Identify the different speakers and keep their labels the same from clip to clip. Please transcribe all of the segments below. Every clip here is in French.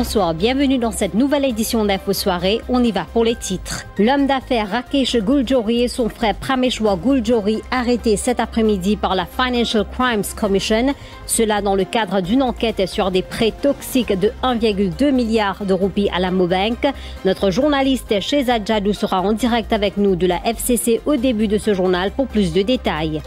Speaker 1: Bonsoir, bienvenue dans cette nouvelle édition d'Info Soirée. On y va pour les titres. L'homme d'affaires Rakesh Guljory et son frère Prameshwar Guljory arrêtés cet après-midi par la Financial Crimes Commission. Cela dans le cadre d'une enquête sur des prêts toxiques de 1,2 milliard de roupies à la Mobank. Notre journaliste Shehzad Jadoo sera en direct avec nous de la FCC au début de ce journal pour plus de détails.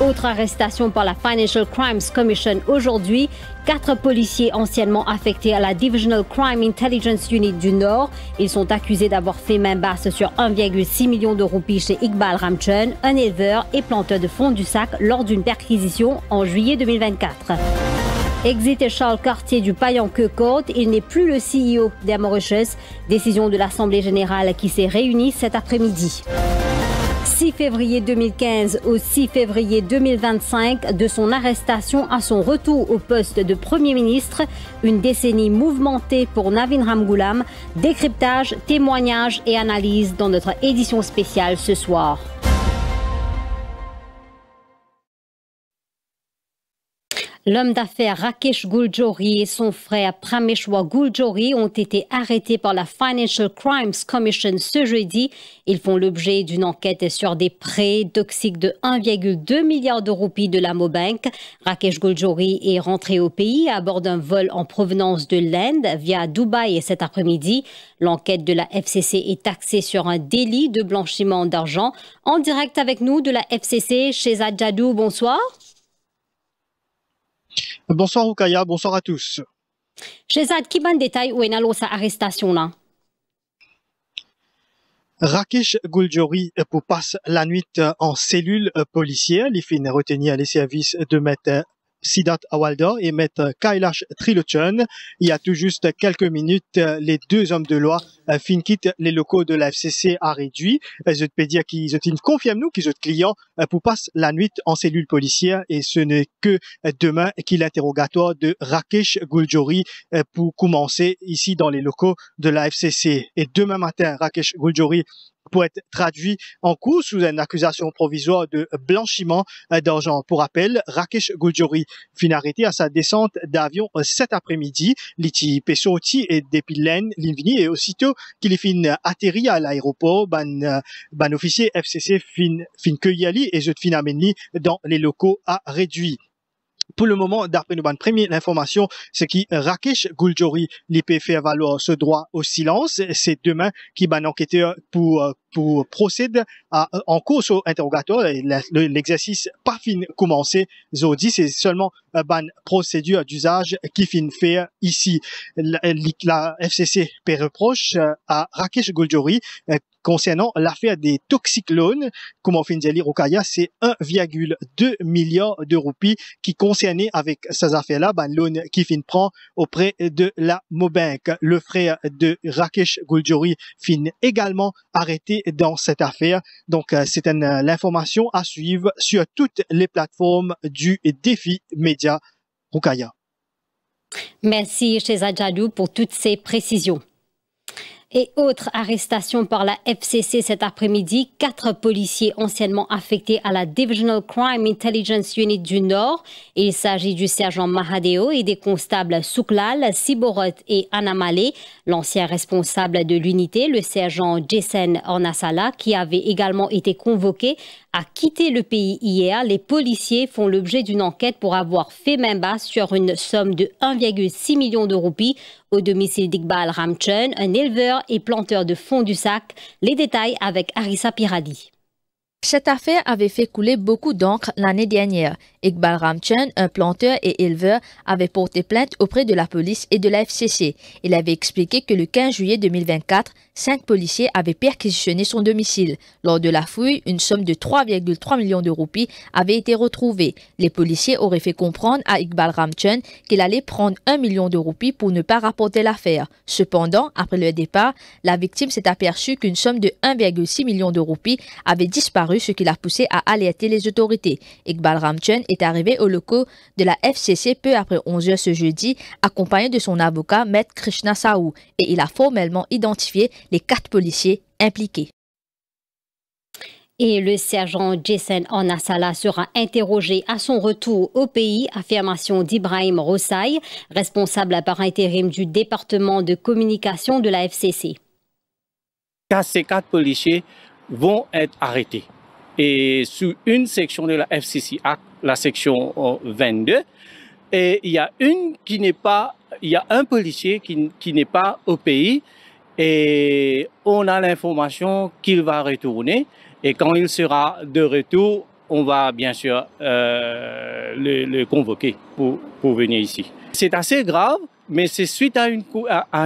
Speaker 1: Autre arrestation par la Financial Crimes Commission aujourd'hui. 4 policiers anciennement affectés à la Divisional Crime Intelligence Unit du Nord. Ils sont accusés d'avoir fait main basse sur 1,6 million de roupies chez Iqbal Ramchand, un éleveur et planteur de fond du sac lors d'une perquisition en juillet 2024. Exit Charles Cartier du Payan-Queue Court, il n'est plus le CEO d'Air Mauritius. Décision de l'Assemblée générale qui s'est réunie cet après-midi. 6 février 2015 au 6 février 2025, de son arrestation à son retour au poste de Premier ministre, une décennie mouvementée pour Navin Ramgoolam. Décryptage, témoignages et analyses dans notre édition spéciale ce soir. L'homme d'affaires Rakesh Guljory et son frère Prameshwar Guljory ont été arrêtés par la Financial Crimes Commission ce jeudi. Ils font l'objet d'une enquête sur des prêts toxiques de 1,2 milliard de roupies de la Mobank. Rakesh Guljory est rentré au pays à bord d'un vol en provenance de l'Inde via Dubaï cet après-midi. L'enquête de la FCC est axée sur un délit de blanchiment d'argent. En direct avec nous de la FCC, Shehzad Jadoo, bonsoir.
Speaker 2: Bonsoir Roukaya, bonsoir à tous.
Speaker 1: Shehzad, qui ban détail ou est sa arrestation là?
Speaker 2: Rakesh Guljory pour passe la nuit en cellule policière. Il finit retenir les services de maître Siddharth Awaldor et maître Kailash Trilochan. Il y a tout juste quelques minutes, les deux hommes de loi quittent les locaux de la FCC à réduit. Je peux dire qu'ils confirment nous qu'ils sont clients pour passer la nuit en cellule policière et ce n'est que demain qu'il l'interrogatoire de Rakesh Guljory pour commencer ici dans les locaux de la FCC. Et demain matin, Rakesh Guljory pour être traduit en cours sous une accusation provisoire de blanchiment d'argent. Pour rappel, Rakesh Guljory finit arrêté à sa descente d'avion cet après-midi. L'iti sorti et depuis l'invini et aussitôt qu'il fin atterri à l'aéroport, ban officier FCC fin cueilli et je fin amené dans les locaux à réduit. Pour le moment, d'après nous, première information, c'est que Rakesh Guljory peut faire valoir ce droit au silence. C'est demain qui ban enquêteur pour procéder en cours au interrogatoire. L'exercice pas fin commencé. Aujourd'hui, c'est seulement ban procédure d'usage qui fin faire ici. La FCC fait reproche à Rakesh Guljory concernant l'affaire des toxic loans. Comme on fin de dire, Roukaya, c'est 1,2 milliard de roupies qui concernaient avec ces affaires-là, loan qui fin prend auprès de la Mobank. Le frère de Rakesh Guljory fin également arrêté dans cette affaire. Donc, c'est l'information à suivre sur toutes les plateformes du défi média Roukaya.
Speaker 1: Merci Shehzad Jadoo pour toutes ces précisions. Et autre arrestation par la FCC cet après-midi, 4 policiers anciennement affectés à la Divisional Crime Intelligence Unit du Nord. Il s'agit du sergent Mahadeo et des constables Souklal, Siborot et Anamale. L'ancien responsable de l'unité, le sergent Jason Ornasala, qui avait également été convoqué, a quitté le pays hier. Les policiers font l'objet d'une enquête pour avoir fait main basse sur une somme de 1,6 million de roupies au domicile d'Iqbal Ramchand, un éleveur et planteur de fond du sac. Les détails avec Arissa Piradi.
Speaker 3: Cette affaire avait fait couler beaucoup d'encre l'année dernière. Iqbal Ramchand, un planteur et éleveur, avait porté plainte auprès de la police et de la FCC. Il avait expliqué que le 15 juillet 2024, 5 policiers avaient perquisitionné son domicile. Lors de la fouille, une somme de 3,3 millions de roupies avait été retrouvée. Les policiers auraient fait comprendre à Iqbal Ramchand qu'il allait prendre 1 million de roupies pour ne pas rapporter l'affaire. Cependant, après le départ, la victime s'est aperçue qu'une somme de 1,6 million de roupies avait disparu, ce qui l'a poussé à alerter les autorités. Iqbal Ramchand est arrivé aux locaux de la FCC peu après 11 h ce jeudi, accompagné de son avocat, Maître Krishna Saou, et il a formellement identifié les 4 policiers impliqués.
Speaker 1: Et le sergent Jason Onasala sera interrogé à son retour au pays, affirmation d'Ibrahim Rossaï, responsable par intérim du département de communication de la FCC.
Speaker 4: Ces 4 policiers vont être arrêtés. Et sous une section de la FCC Act, la section 22, et il y a un policier qui n'est pas au pays, et on a l'information qu'il va retourner. Et quand il sera de retour, on va bien sûr le convoquer pour venir ici. C'est assez grave, mais c'est suite à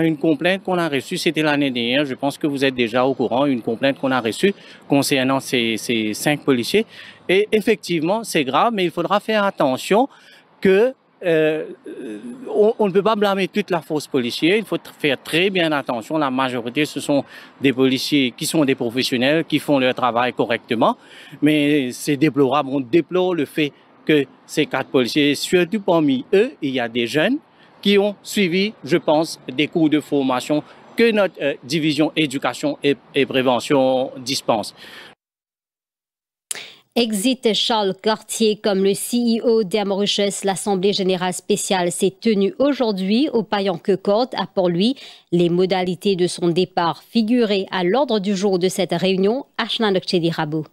Speaker 4: une complainte qu'on a reçue, c'était l'année dernière, je pense que vous êtes déjà au courant, une complainte qu'on a reçue concernant ces 5 policiers. Et effectivement, c'est grave, mais il faudra faire attention que on ne peut pas blâmer toute la force policière, il faut faire très bien attention. La majorité, ce sont des policiers qui sont des professionnels, qui font leur travail correctement, mais c'est déplorable. On déplore le fait que ces 4 policiers, surtout parmi eux, il y a des jeunes qui ont suivi, je pense, des cours de formation que notre division éducation et prévention dispense.
Speaker 1: Exit Charles Cartier comme le CEO d'Air Mauritius. L'Assemblée générale spéciale s'est tenue aujourd'hui au Payan-Quecourt à Port-Louis. Les modalités de son départ figuraient à l'ordre du jour de cette réunion. Ashna Nokchedi-Rabo.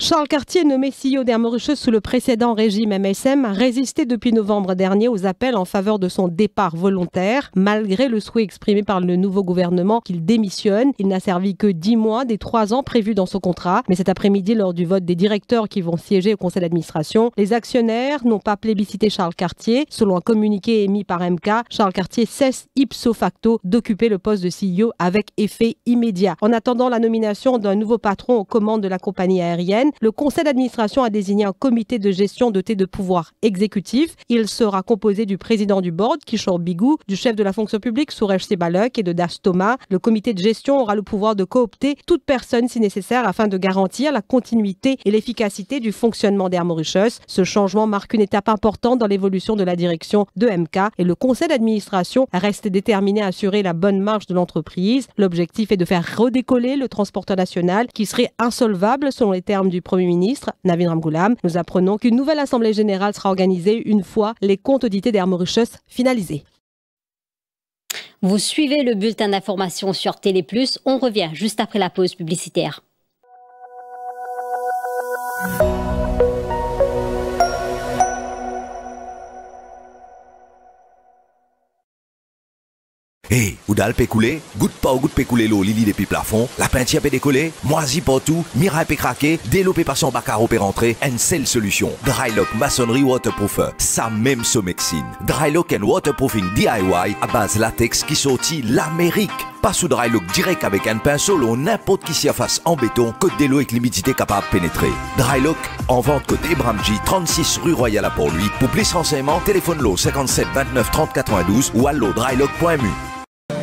Speaker 5: Charles Cartier, nommé CEO d'Air Mauritius sous le précédent régime MSM, a résisté depuis novembre dernier aux appels en faveur de son départ volontaire. Malgré le souhait exprimé par le nouveau gouvernement qu'il démissionne, il n'a servi que 10 mois des 3 ans prévus dans son contrat. Mais cet après-midi, lors du vote des directeurs qui vont siéger au conseil d'administration, les actionnaires n'ont pas plébiscité Charles Cartier. Selon un communiqué émis par MK, Charles Cartier cesse ipso facto d'occuper le poste de CEO avec effet immédiat. En attendant la nomination d'un nouveau patron aux commandes de la compagnie aérienne, le conseil d'administration a désigné un comité de gestion doté de pouvoirs exécutifs. Il sera composé du président du board, Kishore Bigou, du chef de la fonction publique, Suresh Sebaluk, et de Das Thomas. Le comité de gestion aura le pouvoir de coopter toute personne si nécessaire afin de garantir la continuité et l'efficacité du fonctionnement d'Air Mauritius. Ce changement marque une étape importante dans l'évolution de la direction de MK et le conseil d'administration reste déterminé à assurer la bonne marche de l'entreprise. L'objectif est de faire redécoller le transporteur national qui serait insolvable selon les termes du Premier ministre, Navin Ramgoolam. Nous apprenons qu'une nouvelle assemblée générale sera organisée une fois les comptes audités d'Air Mauritius finalisés.
Speaker 1: Vous suivez le bulletin d'information sur Télé+. On revient juste après la pause publicitaire.
Speaker 6: Hey, ou dal pe koulé, goutte pas ou goutte pe koulé l'eau lili depuis plafond, la peinture pe décollé, moisi partout, miraille pe craqué, déloppé par son bacaro pe rentré, une seule solution. Drylock Masonry Waterproofer, ça même Somexine. Drylock and Waterproofing DIY à base latex qui sortit l'Amérique. Pas sous Drylock direct avec un pinceau ou n'importe qui s'y fasse en béton, côte de l'eau avec l'humidité capable de pénétrer. Drylock en vente côté Bramji, 36 rue Royale à Port-Louis. Pour plus renseignements, téléphone l'eau 57 29 30 92 ou allo drylock.mu.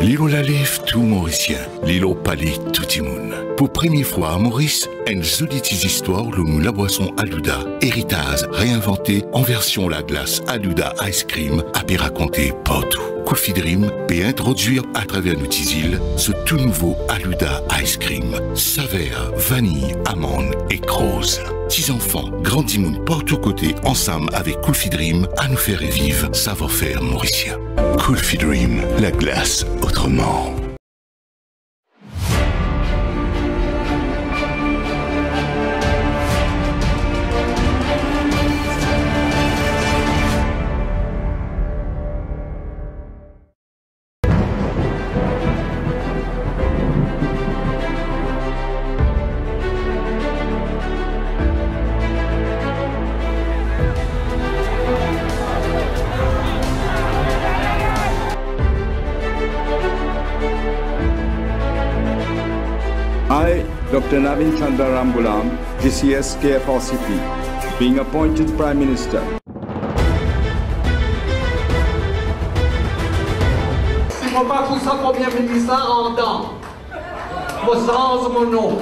Speaker 7: L'îlot la lève tout Mauricien, l'îlot palais tout Timoun. Pour première fois à Maurice, une jolie histoire où nous la boisson Alouda, héritage réinventé en version la glace Alouda Ice Cream, a pu raconter partout. Coffee Dream peut introduire à travers nos îles ce tout nouveau Alouda Ice Cream. Saveur, vanille, amande et rose. 6 enfants, grandis moun partout côté ensemble avec Coffee Dream à nous faire revivre savoir-faire mauricien. Coffee Dream, la glace autrement.
Speaker 8: I, Dr. Navin Chandra Ramgoolam, GCS KFRCP, being appointed Prime Minister.
Speaker 9: Si mon pas tout ça, Premier ministre en temps, mon sens, mon nom.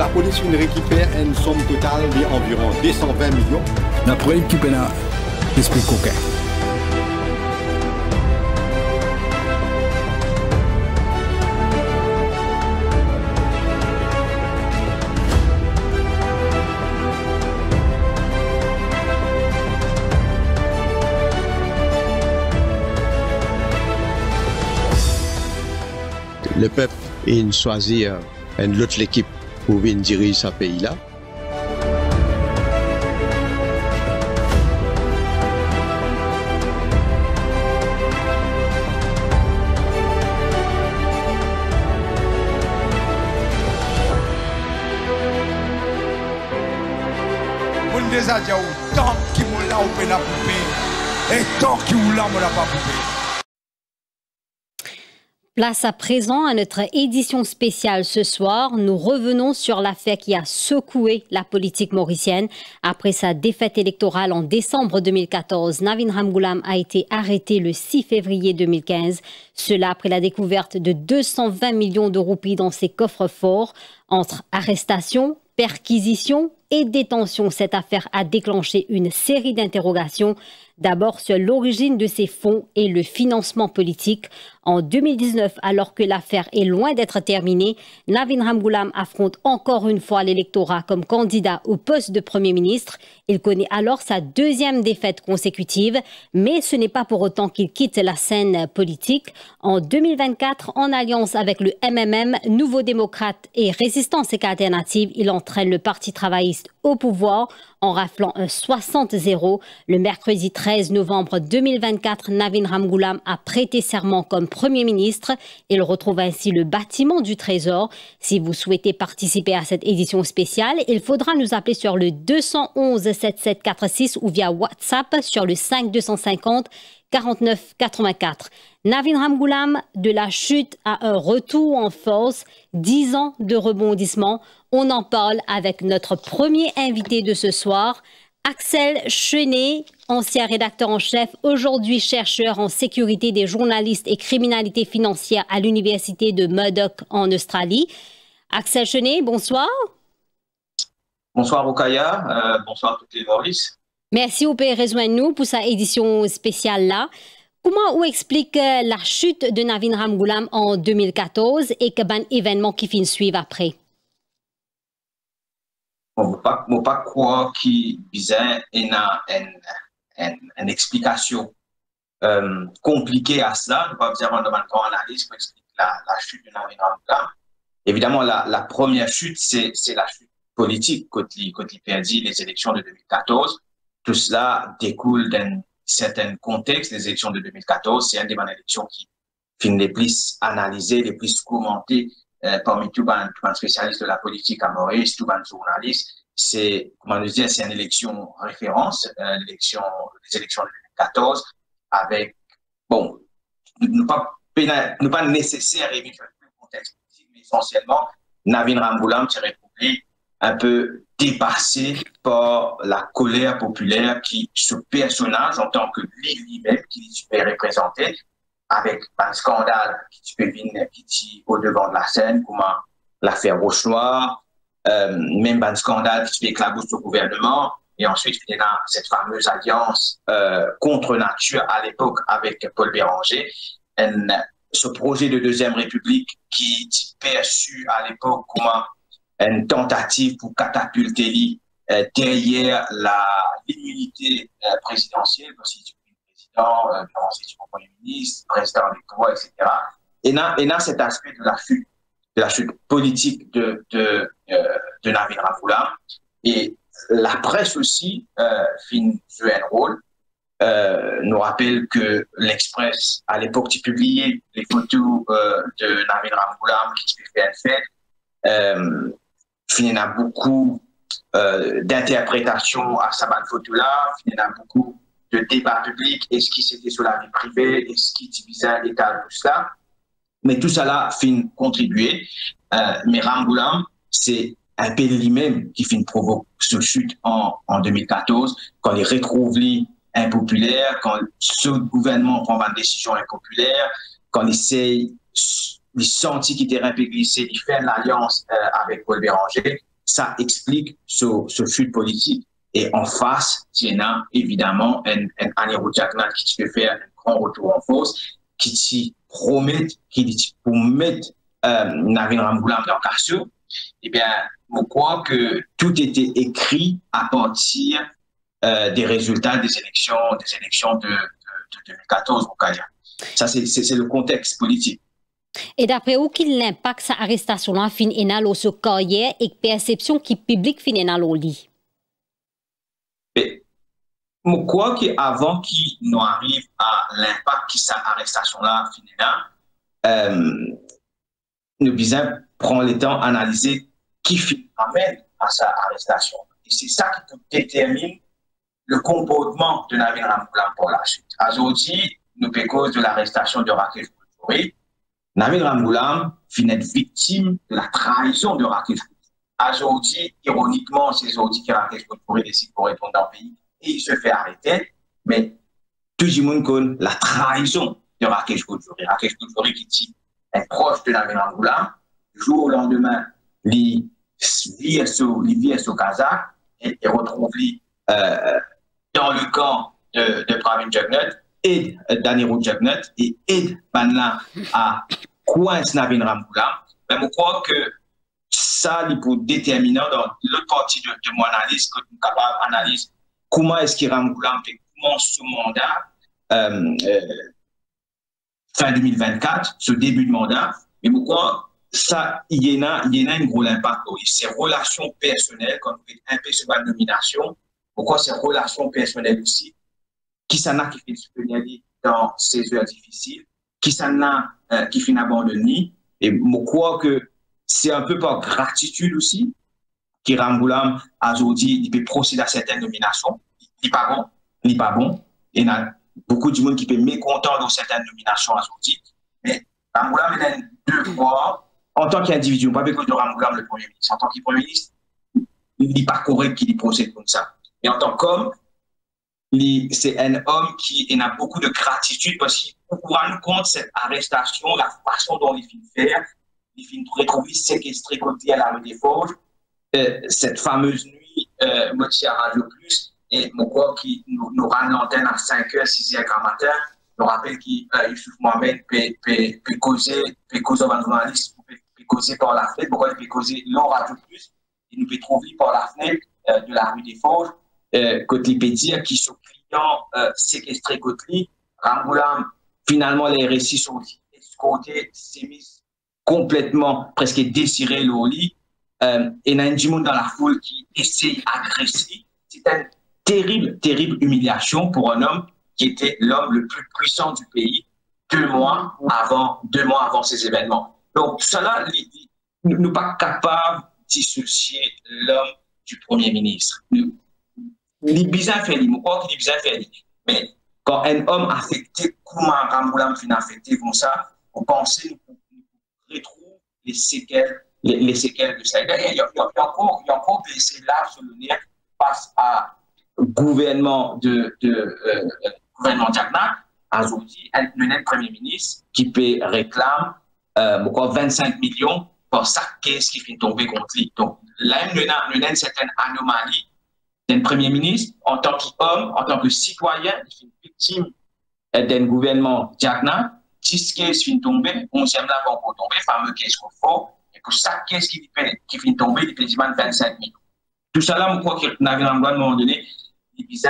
Speaker 8: la police récupère une somme totale d'environ 220 millions.
Speaker 10: La première équipe est là, esprit coquin.
Speaker 11: Le peuple a choisi une autre équipe pour venir diriger ce pays-là.
Speaker 12: On déjà dit tant qui m'ont là on peut la poupée et tant qui m'ont là on l'a pas poupée.
Speaker 1: Place à présent à notre édition spéciale ce soir. Nous revenons sur l'affaire qui a secoué la politique mauricienne. Après sa défaite électorale en décembre 2014, Navin Ramgoolam a été arrêté le 6 février 2015. Cela après la découverte de 220 millions de roupies dans ses coffres forts. Entre arrestation, perquisition et détention, cette affaire a déclenché une série d'interrogations. D'abord sur l'origine de ces fonds et le financement politique. En 2019, alors que l'affaire est loin d'être terminée, Navin Ramgoolam affronte encore une fois l'électorat comme candidat au poste de Premier ministre. Il connaît alors sa deuxième défaite consécutive, mais ce n'est pas pour autant qu'il quitte la scène politique. En 2024, en alliance avec le MMM, Nouveau démocrate et Résistance alternative, il entraîne le Parti travailliste au pouvoir en raflant un 60-0. Le mercredi 13 novembre 2024, Navin Ramgoolam a prêté serment comme Premier ministre. Il retrouve ainsi le bâtiment du Trésor. Si vous souhaitez participer à cette édition spéciale, il faudra nous appeler sur le 211 7746 ou via WhatsApp sur le 5250 49 84. Navin Ramgoolam, de la chute à un retour en force, 10 ans de rebondissement. On en parle avec notre premier invité de ce soir, Axel Chenet, ancien rédacteur en chef, aujourd'hui chercheur en sécurité des journalistes et criminalité financière à l'université de Murdoch en Australie. Axel Chenet, bonsoir.
Speaker 13: Bonsoir Rukaya, bonsoir toutes les Maurice.
Speaker 1: Merci au pays rejoindre nous pour sa édition spéciale là. Comment on explique la chute de Navin Ramgoolam en 2014 et que ben événements qui finissent suivre après?
Speaker 13: On ne pas croire qu'il y a une explication compliquée à cela. On ne va pas faire une grande analyse pour expliquer la chute de Navin Ramgoolam. Évidemment, la première chute, c'est la chute politique quand il perdit les élections de 2014. Tout cela découle d'un certain contexte. Les élections de 2014, c'est une des élections qui finit les plus analysées, les plus commentées parmi tous les spécialistes de la politique à Maurice, tous les journalistes. C'est, comment nous dire, c'est une élection référence, les élections de 2014, avec, bon, ne pas nécessaire et le contexte politique, mais essentiellement, Navin Ramgoolam s'est retrouvé un peu dépassé par la colère populaire qui, ce personnage, en tant que lui-même, qui est super représenté, avec un scandale qui peut venir au devant de la scène, comme l'affaire Rochenoir, même un scandale qui peut éclabousser au gouvernement, et ensuite, il y a cette fameuse alliance contre nature à l'époque avec Paul Béranger, ce projet de Deuxième République qui est perçu à l'époque comme une tentative pour catapulter derrière l'immunité présidentielle, aussi du président, du premier ministre, président électoral, etc. Et là, cet aspect de la chute politique de Navin Ramgoolam. Et la presse aussi joue un rôle. Nous rappelle que l'Express, à l'époque, tu publiais les photos de Navin Ramgoolam qui se fait un fait. Il y en a beaucoup d'interprétations à cette photo-là, il y en a beaucoup de débats publics, est-ce qui c'était sur la vie privée, est-ce qui divisait l'État, tout ça. Mais tout ça là finit contribuer. Mais Ramgoolam, c'est un peu lui-même qui finit provoquer cette chute en 2014, quand il retrouve impopulaire, quand ce gouvernement prend une décision impopulaire, quand il essaye il sentit qu'il était un peu glissé, il fait une alliance avec Paul Béranger. ça explique ce chute politique. Et en face, il y a évidemment un Anirudh Jagannath qui peut faire un grand retour en force, qui promet, qui pour mettre Navin Ramgoolam dans le cassure. Eh bien, je crois que tout était écrit à partir des résultats des élections de 2014 au Kenya. Ça, c'est le contexte politique.
Speaker 1: Et d'après vous, quel impact cette arrestation-là fin enal au ce carrière et perception qui publique fin enal au lit?
Speaker 13: Je crois qu'avant qu'il nous arrive à l'impact que cette arrestation-là fin enal, nous devons prendre le temps d'analyser qui amène à cette arrestation. Et c'est ça qui détermine le comportement de Navin Ramgoolam pour la suite. Aujourd'hui, nous cause de l'arrestation de Rakesh Gouldjouri. Navin Ramgoolam finit être victime de la trahison de Rakesh Gouldjouri. Aujourd'hui, ironiquement, c'est aujourd'hui que Rakesh Gouldjouri décide pour retourner dans le pays et il se fait arrêter. Mais tout le monde connaît la trahison de Rakesh Gouldjouri. Rakesh Gouldjouri qui dit est proche de Navin Ramgoolam. Le jour au lendemain, il vit au Kazakh et retrouve dans le camp de Pravin Jagannath et d'Anirudh Jagannath et aide Banla à coincer Navin Ramgoolam. Mais je crois que ça, il est déterminant dans l'autre partie de mon analyse, que nous sommes capables d'analyser comment est-ce que Ramgoolam commence ce mandat fin 2024, ce début de mandat. Mais je crois ça, il y a un gros impact. Ces relations personnelles, quand on fait un peu sur la nomination, pourquoi ces relations personnelles aussi, qui s'en a qui fait se dans ces heures difficiles, qui s'en a qui finit abandonné. Et je crois que c'est un peu par gratitude aussi que Ramgoolam a aujourd'hui, il peut procéder à certaines nominations. Il n'est pas bon. Il y a beaucoup de monde qui peut être mécontent dans certaines nominations aujourd'hui. Mais Ramgoolam a un devoir, en tant qu'individu, pas avec de Ramgoolam le Premier ministre, en tant que Premier ministre, il n'est pas correct qu'il procède comme ça. Et en tant qu'homme, c'est un homme qui a beaucoup de gratitude parce qu'il rend compte cette arrestation, la façon dont il finit faire, il finit de retrouver séquestré côté à la rue des Forges, cette fameuse nuit, Motia Radio Plus, et mon corps qui nous rend l'antenne à 5h, 6h du matin. Je rappelle que Youssouf Mohamed peut causer un journaliste, peut causer par la fenêtre, pourquoi il peut causer l'on Radio Plus, il nous peut trouver par la fenêtre de la rue des Forges. Côté peut dire qui sont clients séquestrés côté Ramgoolam, finalement les récits sont escortés, s'est mis complètement presque déchiré le lit et il y a du monde dans la foule qui essaie d'agresser. C'est une terrible humiliation pour un homme qui était l'homme le plus puissant du pays 2 mois avant ces événements. Donc cela, nous ne sommes pas capables de dissocier l'homme du Premier ministre. Il est bizarre fait, je crois qu'il est bizarre fait. Mais quand un homme affecté, comment Ramgoolam finit affecté comme ça, on pense qu'on retrouve les séquelles de ça. Il y a encore des séquelles sur le nez face à gouvernement gouvernement Jagannath, aujourd'hui, un Premier ministre qui peut réclamer 25 millions pour chaque caisse qui finit tomber contre lui. Donc là, il y a une certaine anomalie d'un Premier ministre, en tant qu'homme, en tant que citoyen, qui est victime d'un gouvernement Jagannath, 10 caisses finissent tomber, 11e là va encore tomber, fameux caisse qu'on fait, et pour chaque caisse qui finit tomber, il peut demander 25 millions. Tout ça là, je crois que Navin Ramgoolam, à un moment donné, il est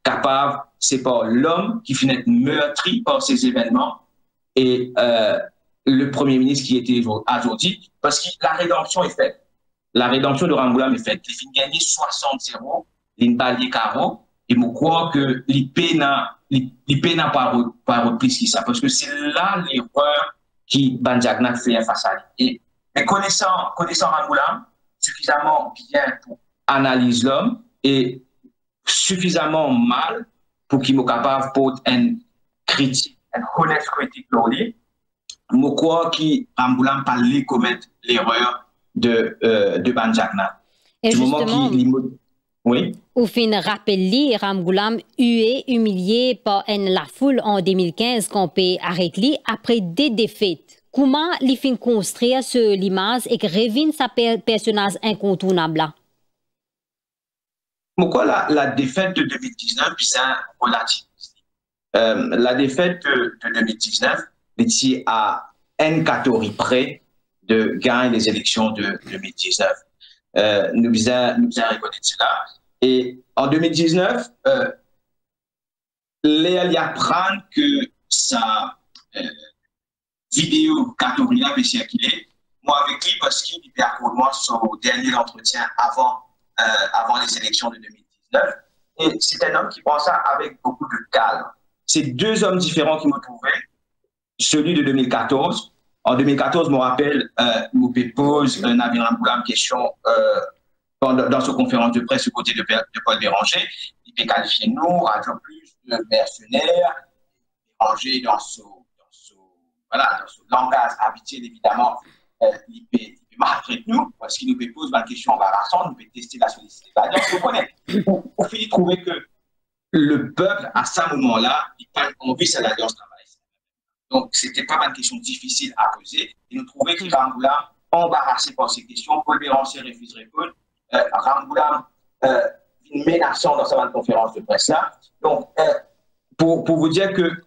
Speaker 13: capable, c'est pas l'homme qui finit meurtri par ces événements, et le Premier ministre qui était aujourd'hui, parce que la rédemption est faite. La rédemption de Ramgoolam est faite. Il finit gagner 60-0, il balle carreau, et je crois que l'IP n'a pas repris ce qui ça, parce que c'est là l'erreur qui Ban Jagannath fait face à lui. Mais connaissant Ramgoolam suffisamment bien pour analyser l'homme et suffisamment mal pour qu'il soit capable de porter une critique, une honnête critique pour lui, je crois que Ramgoolam n'a pas commettre l'erreur de Ban Jagannath.
Speaker 1: Et
Speaker 13: du
Speaker 1: justement,
Speaker 13: moment oui.
Speaker 1: Au fin rappel, Ramgoolam humilié par la foule en 2015 qu'on peut arrêter après des défaites comment il fin construire ce l'image et que revient sa personnage incontournable là?
Speaker 13: Pourquoi la défaite de 2019, puis c'est relatif. La défaite de 2019 est à une catégorie près de gagner les élections de 2019. Nous devons reconnaître cela. Et en 2019, il apprend que sa vidéo catégorie là peut circuler. Moi avec lui parce qu'il était à moi son dernier entretien avant les élections de 2019. Et c'est un homme qui prend ça avec beaucoup de calme. C'est deux hommes différents qui me trouvaient. Celui de 2014. En 2014, je me rappelle, je pose Navin Ramboulam question dans sa conférence de presse aux côtés de Paul Béranger. Il peut qualifier nous, Radio Plus, de mercenaires. Béranger dans son langage habituel, évidemment, il peut maltraiter nous, parce qu'il nous peut poser une question embarrassante, nous peut tester la sollicité. Donc, vous connaissez, on finit de trouver que le peuple, à ce moment-là, il n'a pas envie de l'alliance travail. Donc, ce n'était pas une question difficile à poser. Et nous trouvons que Ramboulam, embarrassé par ces questions, Paul Béranger refuse de répondre. Ramboulam, menaçant dans sa conférence de presse-là. Donc, pour vous dire que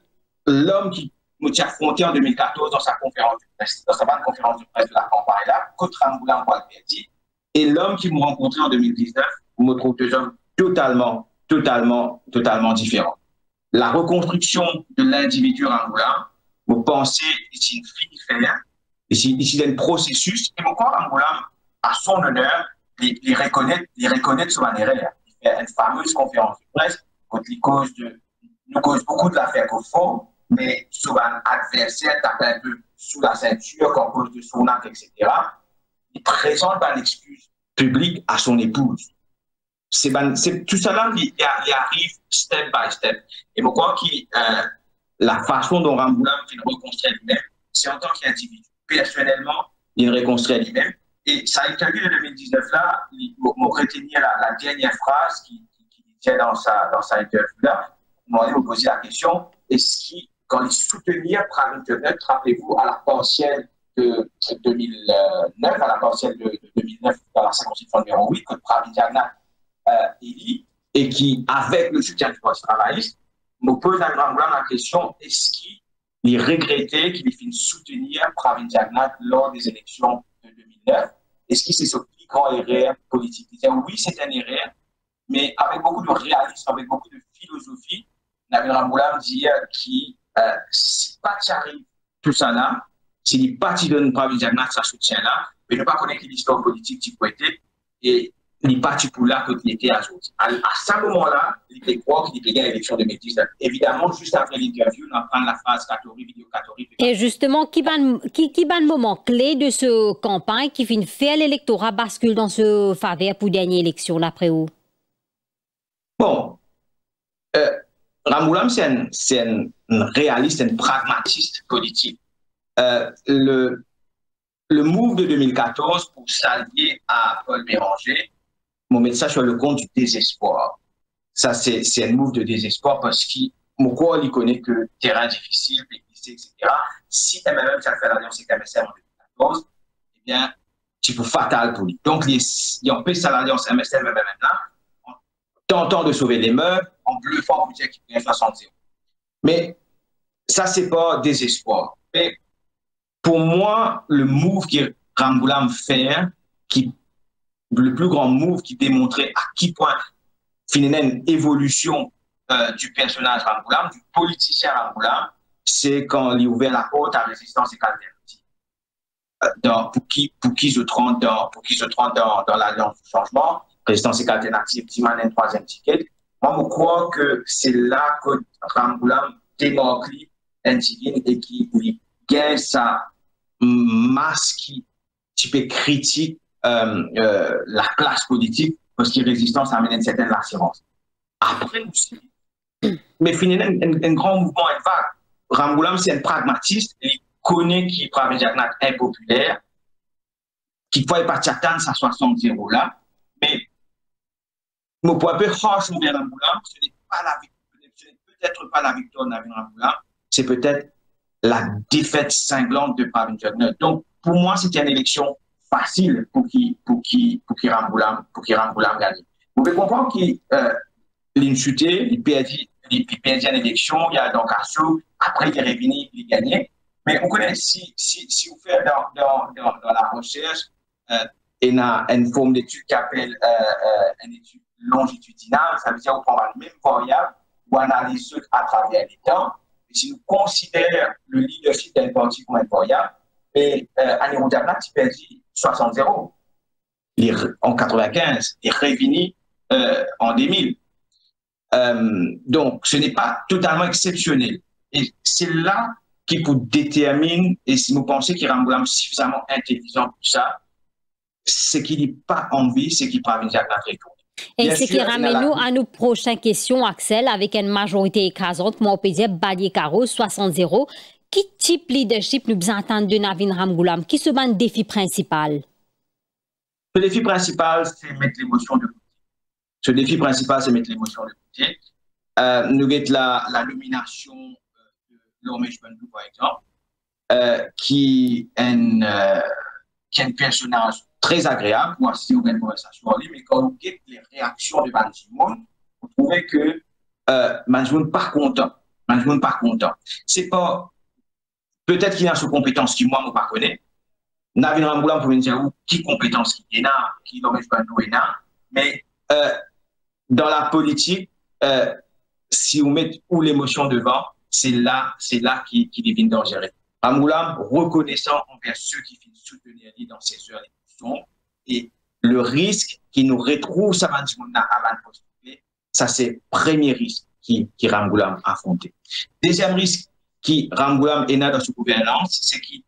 Speaker 13: l'homme qui nous a affronté en 2014 dans sa conférence de presse, dans sa conférence de presse de la campagne-là, contre Ramboulam pour le perdu, et l'homme qui m'a rencontré en 2019, me trouve deux hommes totalement différents. La reconstruction de l'individu Ramboulam, vous pensez, c'est une finifère, ici un processus, et pourquoi Ramboulam, à son honneur, il reconnaît son erreur. Il fait une fameuse conférence de presse, quand il nous cause beaucoup de l'affaire qu'au fond, mais sur un adversaire tapé un peu sous la ceinture, qu'en cause de son acte, etc. Il présente une excuse publique à son épouse. C'est tout ça là, il arrive step by step. Et pourquoi la façon dont Ramboulam fait reconstruire lui-même, c'est en tant qu'individu. Personnellement, il reconstruit lui-même. Et ça a été vu en 2019 là, il m'a retenu la dernière phrase qui disait dans sa interview là. Moi, il m'a posé la question, est-ce qu'il, quand il soutenait Pravin Jagnat, rappelez-vous, à la partielle de 2009, à la partielle de 2009, dans la circonscription numéro 8, que Pravin Jagnat élit, et qui, avec le soutien du Parti travailliste, nous pose à Ramboulam la question, est-ce qu'il regrettait qu'il ait fini soutenir Pravin Jagnat lors des élections de 2009? Est-ce que c'est ce plus grand erreur politique? Il disait oui, c'est un erreur, mais avec beaucoup de réalisme, avec beaucoup de philosophie, Navin Ramboulam dit que si pas arrive tout ça là, si les partis donnent Pravin Jagnat sa soutien là, mais ne pas connaître l'histoire politique qui peut être, et les partis pour là qu'il était à aujourd'hui. À ce moment-là, il peut croire qu'il peut gagner l'élection de 2019. Évidemment, juste après l'interview, on apprend la phrase Katori, vidéo Katori.
Speaker 1: Et justement, qui va le moment clé de ce campagne qui finit faire l'électorat bascule dans ce faveur pour dernière élection, d'après vous?
Speaker 13: Bon, Ramboulam, c'est un réaliste, un pragmatiste politique. Le move de 2014 pour s'allier à Paul Béranger, mon message sur le compte du désespoir. Ça, c'est un move de désespoir parce qu'il connaît que le terrain est difficile, etc. Si tu même ça fait l'alliance avec MSM en 2014, eh bien, c'est fatal pour lui. Donc, il empêche l'alliance MSM même là, en tentant de sauver les meubles, en bluffant pour dire qu'il peut 60-0. Mais ça, c'est pas désespoir. Mais pour moi, le move que Ramboulam fait, le plus grand move qui démontrait à quel point finalement une évolution du personnage Ramboulam, du politicien Ramboulam, c'est quand il a ouvert la porte à résistance et alternative. Pour qui se trompe dans l'alliance du changement, résistance et alternative, Timan un troisième ticket. Moi, je crois que c'est là que Ramboulam démarque un ticket et qui gagne sa masse qui type critique la classe politique parce que résistance amène une certaine assurance. Après aussi, mais finalement, un grand mouvement est vague. Ramboulam, c'est un pragmatiste, il connaît qu'il Pravin Jagnat impopulaire, qu'il ne peut pas attendre sa 60-0 là, mais mon point peu harsh envers Ramboulam, ce n'est peut-être pas la victoire de Navin Ramboulam, c'est peut-être la défaite cinglante de Pravin Jagnat. Donc, pour moi, c'était une élection facile pour Kiran Boulam gagne. Vous pouvez comprendre qu'il a chuté, il perdit une élection, il y a donc Assou, après il est revenu, il a gagné. Mais vous connaissez, si vous faites dans la recherche, il y a une forme d'étude qui s'appelle une étude longitudinale, ça veut dire qu'on prend la même variable, ou analyse à travers les temps. Et si nous considérons le leadership d'un parti comme une variable, et Anirudh Jagnat, il perdit 60-0 en 95 et revenu en 2000. Donc, ce n'est pas totalement exceptionnel. Et c'est là qui vous détermine, et si vous pensez qu'Iran Boulam est suffisamment intelligent pour ça, c'est qu'il n'est pas envie, c'est qu'il Pravin Jagnat retourne.
Speaker 1: Et ce qui ramène nous à nos prochaines questions, Axel, avec une majorité écrasante, moi, on peut dire Balié Karo, 60-0. Qui type leadership nous entend de Navin Ramgoolam? Qui se bat le défi principal?
Speaker 13: Le défi principal, c'est mettre l'émotion de côté. Ce défi principal, c'est mettre l'émotion de côté. Nous avons la nomination de Lomesh Bandou, par exemple, qui est un personnage très agréable pour assister aux conversations en ligne, mais quand vous regardez les réactions de Ban Ki-moon, vous trouvez que Ban Ki-moon n'est pas content. Ban Ki-moon n'est pas content. C'est pas. Peut-être qu'il y a une compétence qui, moi, je ne connais pas. Navin Ramgoolam pour me dire qui compétence qui est là, qui Lomesh Bandou est là. Mais dans la politique, si vous mettez où l'émotion devant, c'est là qui devient dangereux. Ramgoolam reconnaissant envers ceux qui finissent soutenir lui dans ces heures d'émotion et le risque qui nous retrouve ça va avant de postuler, ça c'est le premier risque qui Ramgoolam a affronté. Deuxième risque qui Ramgoolam est dans sa gouvernance, c'est que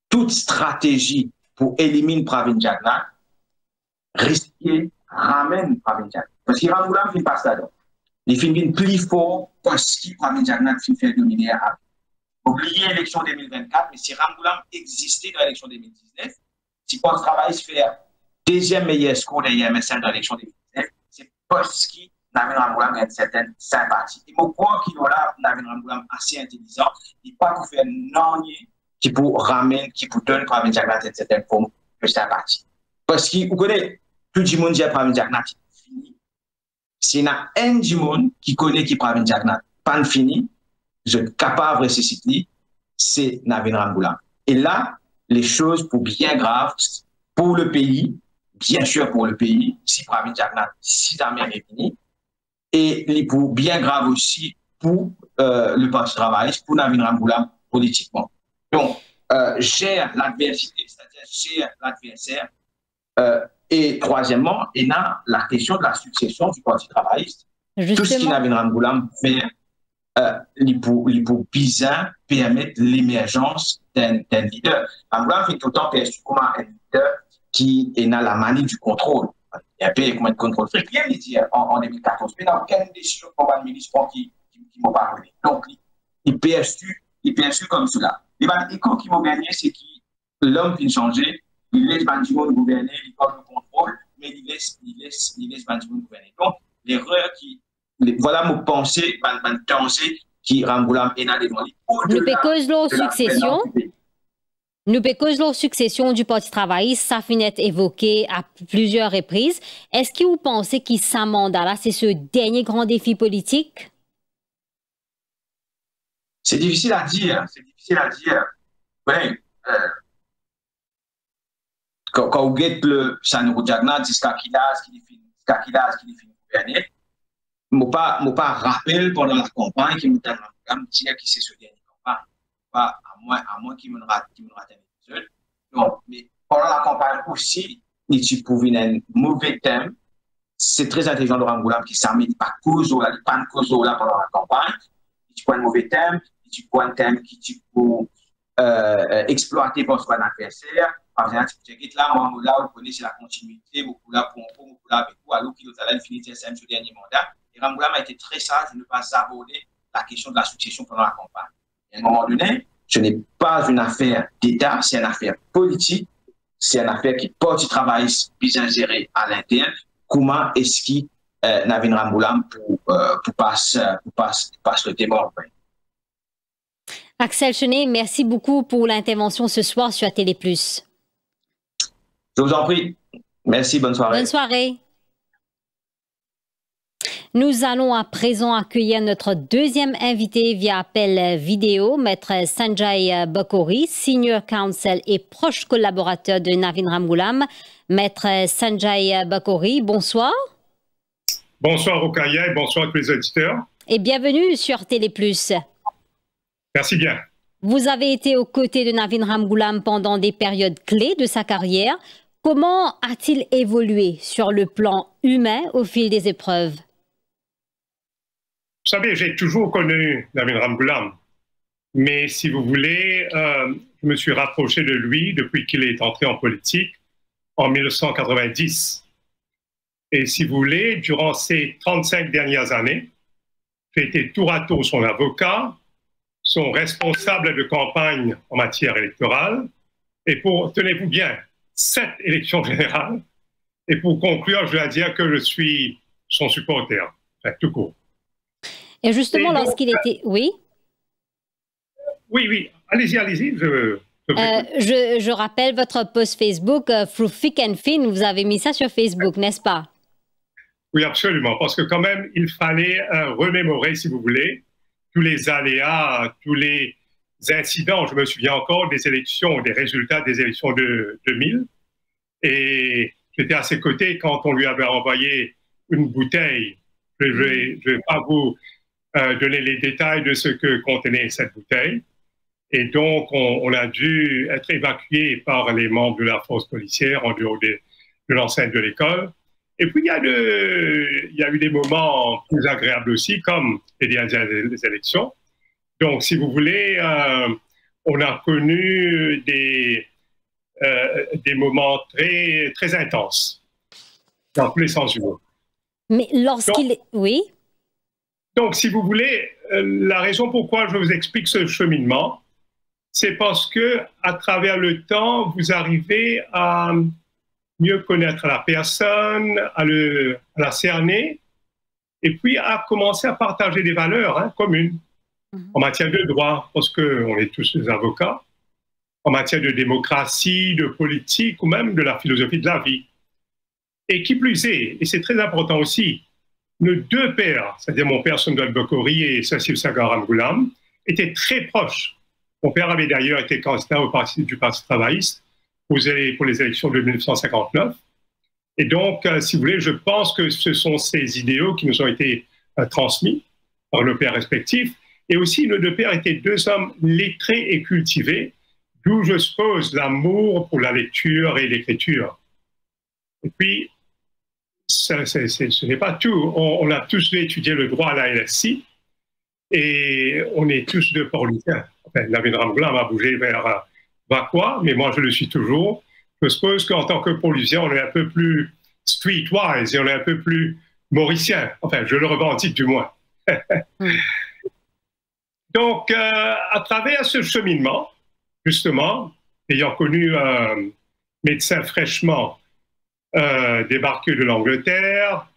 Speaker 13: toute stratégie pour éliminer Pravin Jagnat risquer ramène Pravin Jagnat. Parce que Ramgoolam ne fait pas ça. Il finit plus fort parce que Pravin Jagnat fait dominer à oubliez l'élection 2024, mais si Ramgoolam existait dans l'élection 2019, si Poste Travail se fait deuxième meilleur score de IMSN dans l'élection 2019, c'est parce que Navin Ramgoolam a une certaine sympathie. Et je crois qu'il y a Navin Ramgoolam assez intelligent, il n'est pas pour faire non qui pour ramener, qui pour donner Pravin Jagnat une certaine forme de sympathie. Parce que vous connaissez, tout le monde dit à Pravin Jagnat fini. S'il y a un du monde qui connaît qui Pravin Jagnat pas fini, je suis capable de ressusciter, c'est Navin Ramgoolam. Et là, les choses pour bien graves pour le pays, bien sûr pour le pays, si Pravin Jagnat, si la mer est finie, et pour bien grave aussi pour le Parti travailliste, pour Navin Ramgoolam politiquement. Donc, gère l'adversité, c'est-à-dire gère l'adversaire. Et troisièmement, il y a la question de la succession du Parti travailliste. Justement. Tout ce qui Navin Ramgoolam fait pour bien permettre l'émergence d'un leader. Ramgoolam fait tout le temps perçu comme un leader qui est dans la manie du contrôle. Il y a un peu comme un contrôle fric. Rien ne dit en 2014, mais dans aucune décision qu'on va ministre qui m'ont parlé. Donc, il perçu comme cela. Les échos qui vont gagner, c'est que l'homme vient changer, il laisse Ban Ki-moon gouverner, il prend le contrôle, mais il laisse Ban Ki-moon gouverner. Donc, l'erreur qui voilà mon pensée, mon danger qui Ramgoolam est dans les devant.
Speaker 1: Nous pécose la succession du Parti travailliste, ça finit évoqué à plusieurs reprises. Est-ce que vous pensez que ce mandat-là, c'est ce dernier grand défi politique?
Speaker 13: C'est difficile à dire. Ouais, quand vous guettez le Anirudh Jagnat, jusqu'à Kilas qui finit gouverner, je ne pas rappelle pendant la campagne qui me dire qui c'est ce dernier campagne. Pas à moins qu'il me rate un seul. Donc, mais pendant la campagne aussi, il pouvait un mauvais thème. C'est très intelligent de Ramgoolam qui s'en met pas cause là, il pas de cause là pendant la campagne. Il prend un mauvais thème, il prend un thème qui peut exploiter pour son adversaire. Par exemple, là, moi, vous connaissez la continuité, beaucoup là pour avec vous, alors qu'il a fini ce dernier mandat. Et Ramgoolam a été très sage de ne pas aborder la question de la succession pendant la campagne. Et à un moment donné, ce n'est pas une affaire d'État, c'est une affaire politique, c'est une affaire qui porte du travail bien géré à l'interne. Comment est-ce qu'il Navin Ramgoolam pour passer le débat?
Speaker 1: Axel Chenet, merci beaucoup pour l'intervention ce soir sur Télé+.
Speaker 13: Je vous en prie. Merci, bonne soirée.
Speaker 1: Bonne soirée. Nous allons à présent accueillir notre deuxième invité via appel vidéo, Maître Sanjay Bakori, Senior Counsel et proche collaborateur de Navin Ramgoolam. Maître Sanjay Bakori, bonsoir.
Speaker 14: Bonsoir Rokaya et bonsoir à tous les auditeurs.
Speaker 1: Et bienvenue sur Télé+.
Speaker 14: Merci bien.
Speaker 1: Vous avez été aux côtés de Navin Ramgoolam pendant des périodes clés de sa carrière. Comment a-t-il évolué sur le plan humain au fil des épreuves?
Speaker 14: Vous savez, j'ai toujours connu Navin Ramgoolam, mais si vous voulez, je me suis rapproché de lui depuis qu'il est entré en politique en 1990. Et si vous voulez, durant ces 35 dernières années, j'ai été tour à tour son avocat, son responsable de campagne en matière électorale, et pour, tenez-vous bien, 7 élections générales. Et pour conclure, je dois dire que je suis son supporter, enfin, tout court.
Speaker 1: Et justement, lorsqu'il était... Oui?
Speaker 14: Oui, allez-y, allez-y.
Speaker 1: Je rappelle votre post Facebook, Through Thick and Thin, vous avez mis ça sur Facebook, n'est-ce pas?
Speaker 14: Oui, absolument, parce que quand même, il fallait remémorer, si vous voulez, tous les aléas, tous les incidents. Je me souviens encore des élections, des résultats des élections de 2000. Et j'étais à ses côtés quand on lui avait envoyé une bouteille. Je ne vais pas vous donner les détails de ce que contenait cette bouteille. Et donc, on a dû être évacué par les membres de la force policière en dehors de l'enceinte de l'école. Et puis, il y a eu des moments plus agréables aussi, comme les dernières élections. Donc, si vous voulez, on a connu des moments très, très intenses, dans tous les sens du mot.
Speaker 1: Mais lorsqu'il... Oui?
Speaker 14: Donc, si vous voulez, la raison pourquoi je vous explique ce cheminement, c'est parce que à travers le temps, vous arrivez à mieux connaître la personne, à la cerner, et puis à commencer à partager des valeurs communes en matière de droit, parce qu'on est tous des avocats, en matière de démocratie, de politique ou même de la philosophie de la vie. Et qui plus est, et c'est très important aussi, nos deux pères, c'est-à-dire mon père Sanjay Bakori et Sasif Sagar Ramgoolam, étaient très proches. Mon père avait d'ailleurs été candidat du Parti travailliste pour les élections de 1959. Et donc, si vous voulez, je pense que ce sont ces idéaux qui nous ont été transmis par nos pères respectifs. Et aussi, nos deux pères étaient deux hommes lettrés et cultivés, d'où je suppose l'amour pour la lecture et l'écriture. Et puis, ce n'est pas tout. On a tous étudié le droit à la LSI et on est tous deux Port-Louisiens. Enfin, Navin Ramgoolam a bougé vers Vacois, mais moi je le suis toujours. Je suppose qu'en tant que Port-Louisien, on est un peu plus streetwise et on est un peu plus mauricien. Enfin, je le revendique du moins. Donc, à travers ce cheminement, justement, ayant connu un médecin fraîchement débarqué de l'Angleterre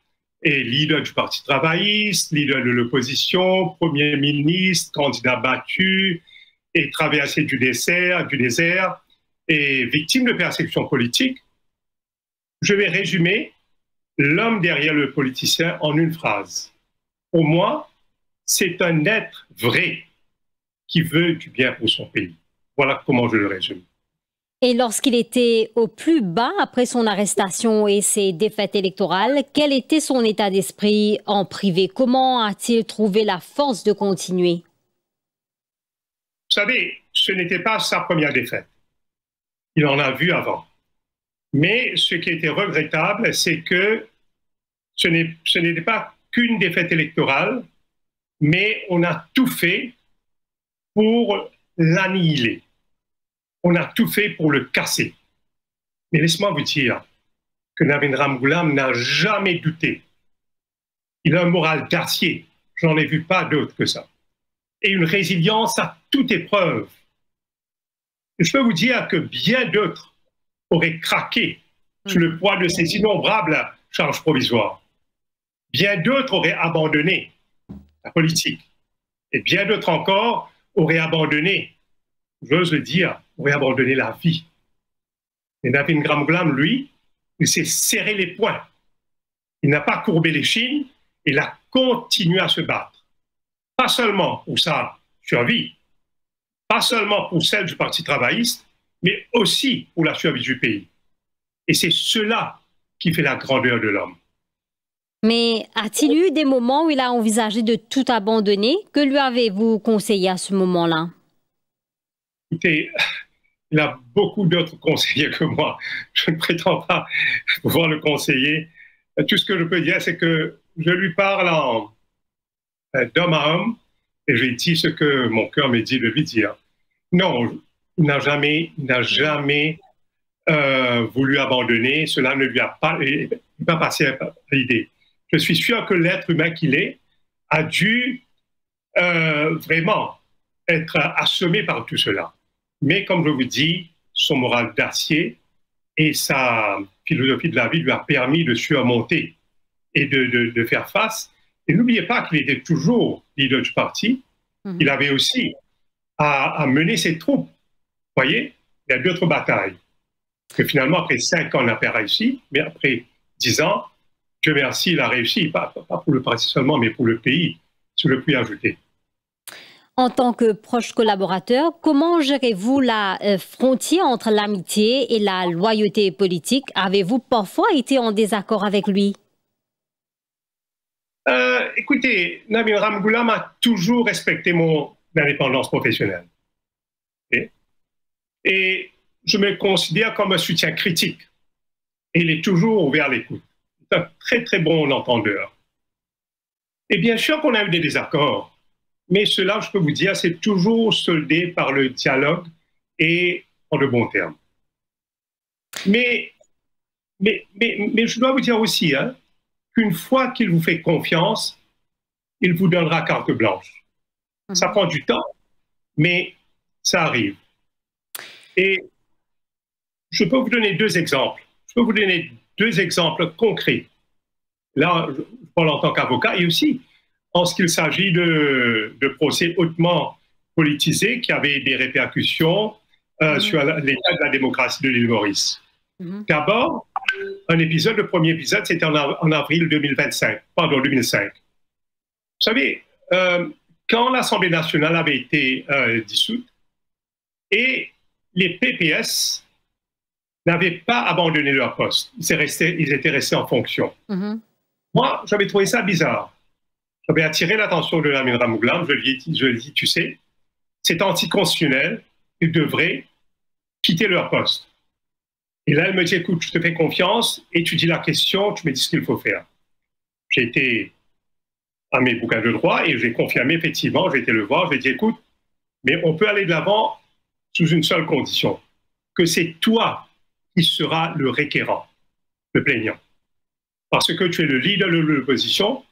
Speaker 14: et leader du Parti travailliste, leader de l'opposition, premier ministre, candidat battu et traversé du désert et victime de persécutions politiques, je vais résumer l'homme derrière le politicien en une phrase. Pour moi, c'est un être vrai qui veut du bien pour son pays. Voilà comment je le résume.
Speaker 1: Et lorsqu'il était au plus bas après son arrestation et ses défaites électorales, quel était son état d'esprit en privé? Comment a-t-il trouvé la force de continuer?
Speaker 14: Vous savez, ce n'était pas sa première défaite. Il en a vu avant. Mais ce qui était regrettable, c'est que ce n'était pas qu'une défaite électorale, mais on a tout fait pour l'annihiler. On a tout fait pour le casser. Mais laisse-moi vous dire que Navin Ramgoolam n'a jamais douté. Il a un moral d'acier. J'en ai vu pas d'autre que ça. Et une résilience à toute épreuve. Et je peux vous dire que bien d'autres auraient craqué sous le poids de ces innombrables charges provisoires. Bien d'autres auraient abandonné la politique. Et bien d'autres encore aurait abandonné, j'ose le dire, aurait abandonné la vie. Et Navin Ramgoolam, lui, il s'est serré les poings. Il n'a pas courbé les chines, il a continué à se battre. Pas seulement pour sa survie, pas seulement pour celle du Parti travailliste, mais aussi pour la survie du pays. Et c'est cela qui fait la grandeur de l'homme.
Speaker 1: Mais a-t-il eu des moments où il a envisagé de tout abandonner? Que lui avez-vous conseillé à ce moment-là?
Speaker 14: Écoutez, il a beaucoup d'autres conseillers que moi. Je ne prétends pas pouvoir le conseiller. Tout ce que je peux dire, c'est que je lui parle d'homme à homme et je lui dis ce que mon cœur me dit de lui dire. Non, il n'a jamais voulu abandonner. Cela ne lui a pas passé à l'idée. Je suis sûr que l'être humain qu'il est a dû vraiment être assommé par tout cela. Mais comme je vous dis, son moral d'acier et sa philosophie de la vie lui a permis de surmonter et de faire face. Et n'oubliez pas qu'il était toujours leader du parti. Il avait aussi à mener ses troupes. Vous voyez, il y a d'autres batailles. Que finalement, après 5 ans, on n'a pas réussi, mais après 10 ans, Dieu merci, il a réussi, pas pour le parti seulement, mais pour le pays, si je le puis ajouter.
Speaker 1: En tant que proche collaborateur, comment gérez-vous la frontière entre l'amitié et la loyauté politique? Avez-vous parfois été en désaccord avec lui?
Speaker 14: Écoutez, Navin Ramgoolam a toujours respecté mon indépendance professionnelle. Et je me considère comme un soutien critique. Et il est toujours ouvert à l'écoute. C'est un très, très bon entendeur. Et bien sûr qu'on a eu des désaccords. Mais cela, je peux vous dire, c'est toujours soldé par le dialogue et en de bons termes. Mais je dois vous dire aussi qu'une fois qu'il vous fait confiance, il vous donnera carte blanche. Ça prend du temps, mais ça arrive. Et je peux vous donner 2 exemples. Je peux vous donner 2 exemples concrets. Là, je parle en tant qu'avocat et aussi en ce qu'il s'agit de procès hautement politisés qui avaient des répercussions sur l'état de la démocratie de l'île Maurice. D'abord, le premier épisode, c'était en avril 2005. Vous savez, quand l'Assemblée nationale avait été dissoute et les PPS n'avaient pas abandonné leur poste, ils étaient restés en fonction. Moi, j'avais trouvé ça bizarre. J'avais attiré l'attention de Navin Ramgoolam, je lui ai dit, tu sais, c'est anticonstitutionnel, ils devraient quitter leur poste. Et là, elle me dit, écoute, je te fais confiance, étudie la question, tu me dis ce qu'il faut faire. J'ai été à mes bouquins de droit et j'ai confirmé effectivement, j'ai été le voir, je lui ai dit, écoute, mais on peut aller de l'avant sous une seule condition, que c'est toi qui seras le requérant, le plaignant. Parce que tu es le leader de l'opposition,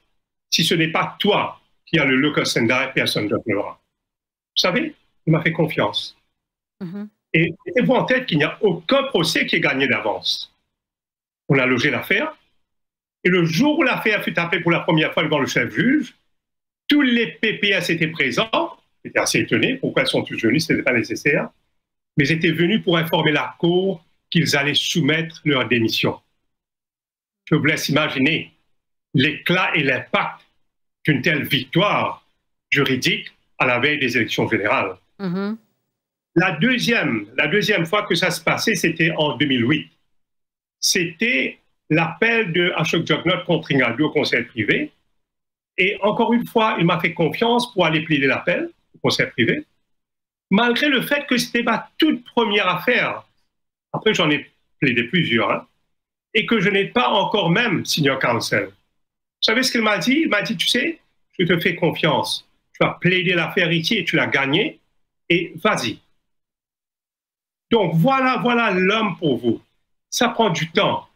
Speaker 14: si ce n'est pas toi qui as le locus standi, personne ne le fera. Vous savez, il m'a fait confiance. Et mettez-vous en tête qu'il n'y a aucun procès qui est gagné d'avance. On a logé l'affaire, et le jour où l'affaire fut appelée pour la première fois devant le chef-juge, tous les PPS étaient présents. J'étais assez étonné, pourquoi ils sont tous venus, ce n'était pas nécessaire, mais ils étaient venus pour informer la Cour qu'ils allaient soumettre leur démission. Je vous laisse imaginer l'éclat et l'impact d'une telle victoire juridique à la veille des élections générales. La deuxième fois que ça se passait, c'était en 2008. C'était l'appel de Ashok Jagnot contre Ingadu au conseil privé. Et encore une fois, il m'a fait confiance pour aller plaider l'appel au conseil privé, malgré le fait que c'était ma toute première affaire. Après, j'en ai plaidé plusieurs, et que je n'ai pas encore même senior counsel. Vous savez ce qu'il m'a dit? Il m'a dit, tu sais, je te fais confiance. Tu vas plaider l'affaire ici et tu l'as gagnée, et vas-y. Donc voilà l'homme pour vous. Ça prend du temps.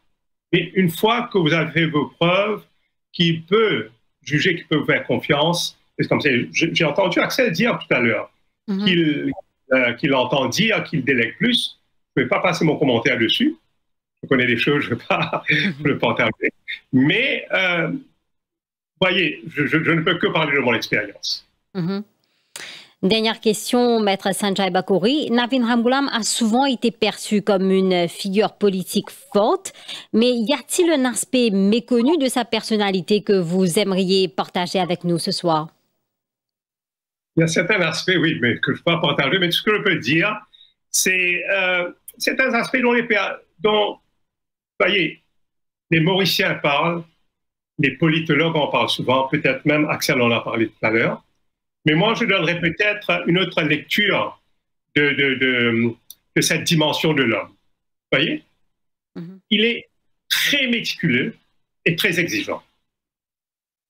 Speaker 14: Mais une fois que vous avez fait vos preuves, qu'il peut juger, qu'il peut vous faire confiance, c'est comme ça. J'ai entendu Axel dire tout à l'heure qu'il entend dire qu'il délègue plus. Je ne vais pas passer mon commentaire dessus. Je connais des choses, je ne vais pas le partager. Mais, voyez, je ne peux que parler de mon expérience.
Speaker 1: Dernière question, Maître Sanjay Bakori. Navin Ramgoolam a souvent été perçu comme une figure politique forte, mais y a-t-il un aspect méconnu de sa personnalité que vous aimeriez partager avec nous ce soir?
Speaker 14: Il y a certains aspects, oui, mais que je ne peux pas partager, mais ce que je peux dire, c'est certains aspects dont, voyez, les Mauriciens parlent, les politologues en parlent souvent, peut-être même Axel en a parlé tout à l'heure. Mais moi, je donnerais peut-être une autre lecture de cette dimension de l'homme. Vous voyez? Il est très méticuleux et très exigeant.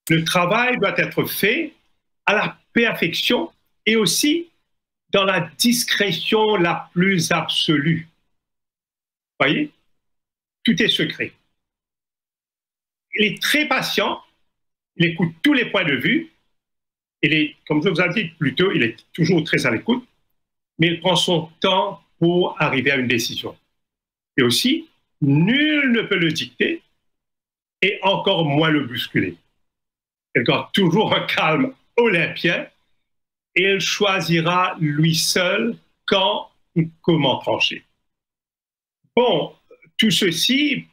Speaker 14: Le travail doit être fait à la perfection et aussi dans la discrétion la plus absolue. Vous voyez? Tout est secret. Il est très patient, il écoute tous les points de vue. Comme je vous ai dit plus tôt, il est toujours très à l'écoute, mais il prend son temps pour arriver à une décision. Et aussi, nul ne peut le dicter et encore moins le bousculer. Il garde toujours un calme olympien et il choisira lui seul quand et comment trancher. Bon, tout ceci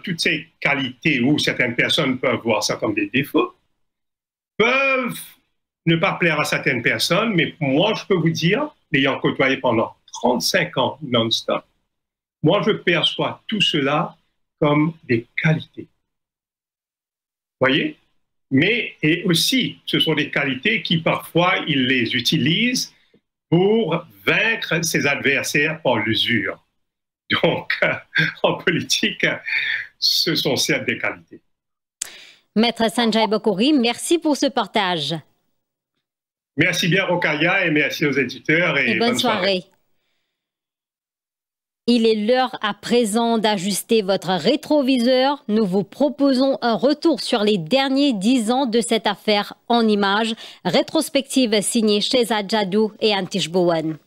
Speaker 14: toutes ces qualités où certaines personnes peuvent voir ça comme des défauts, peuvent ne pas plaire à certaines personnes, mais moi, je peux vous dire, l'ayant côtoyé pendant 35 ans non-stop, moi, je perçois tout cela comme des qualités. Vous voyez? Et aussi, ce sont des qualités qui, parfois, il les utilise pour vaincre ses adversaires par l'usure. Donc, en politique, ce sont certes des qualités.
Speaker 1: Maître Sanjay Bakori, merci pour ce partage.
Speaker 14: Merci bien, Rokaya, et merci aux éditeurs. Et bonne soirée.
Speaker 1: Il est l'heure à présent d'ajuster votre rétroviseur. Nous vous proposons un retour sur les derniers 10 ans de cette affaire en images. Rétrospective signée Shehzad Jadoo et Antish Bowen.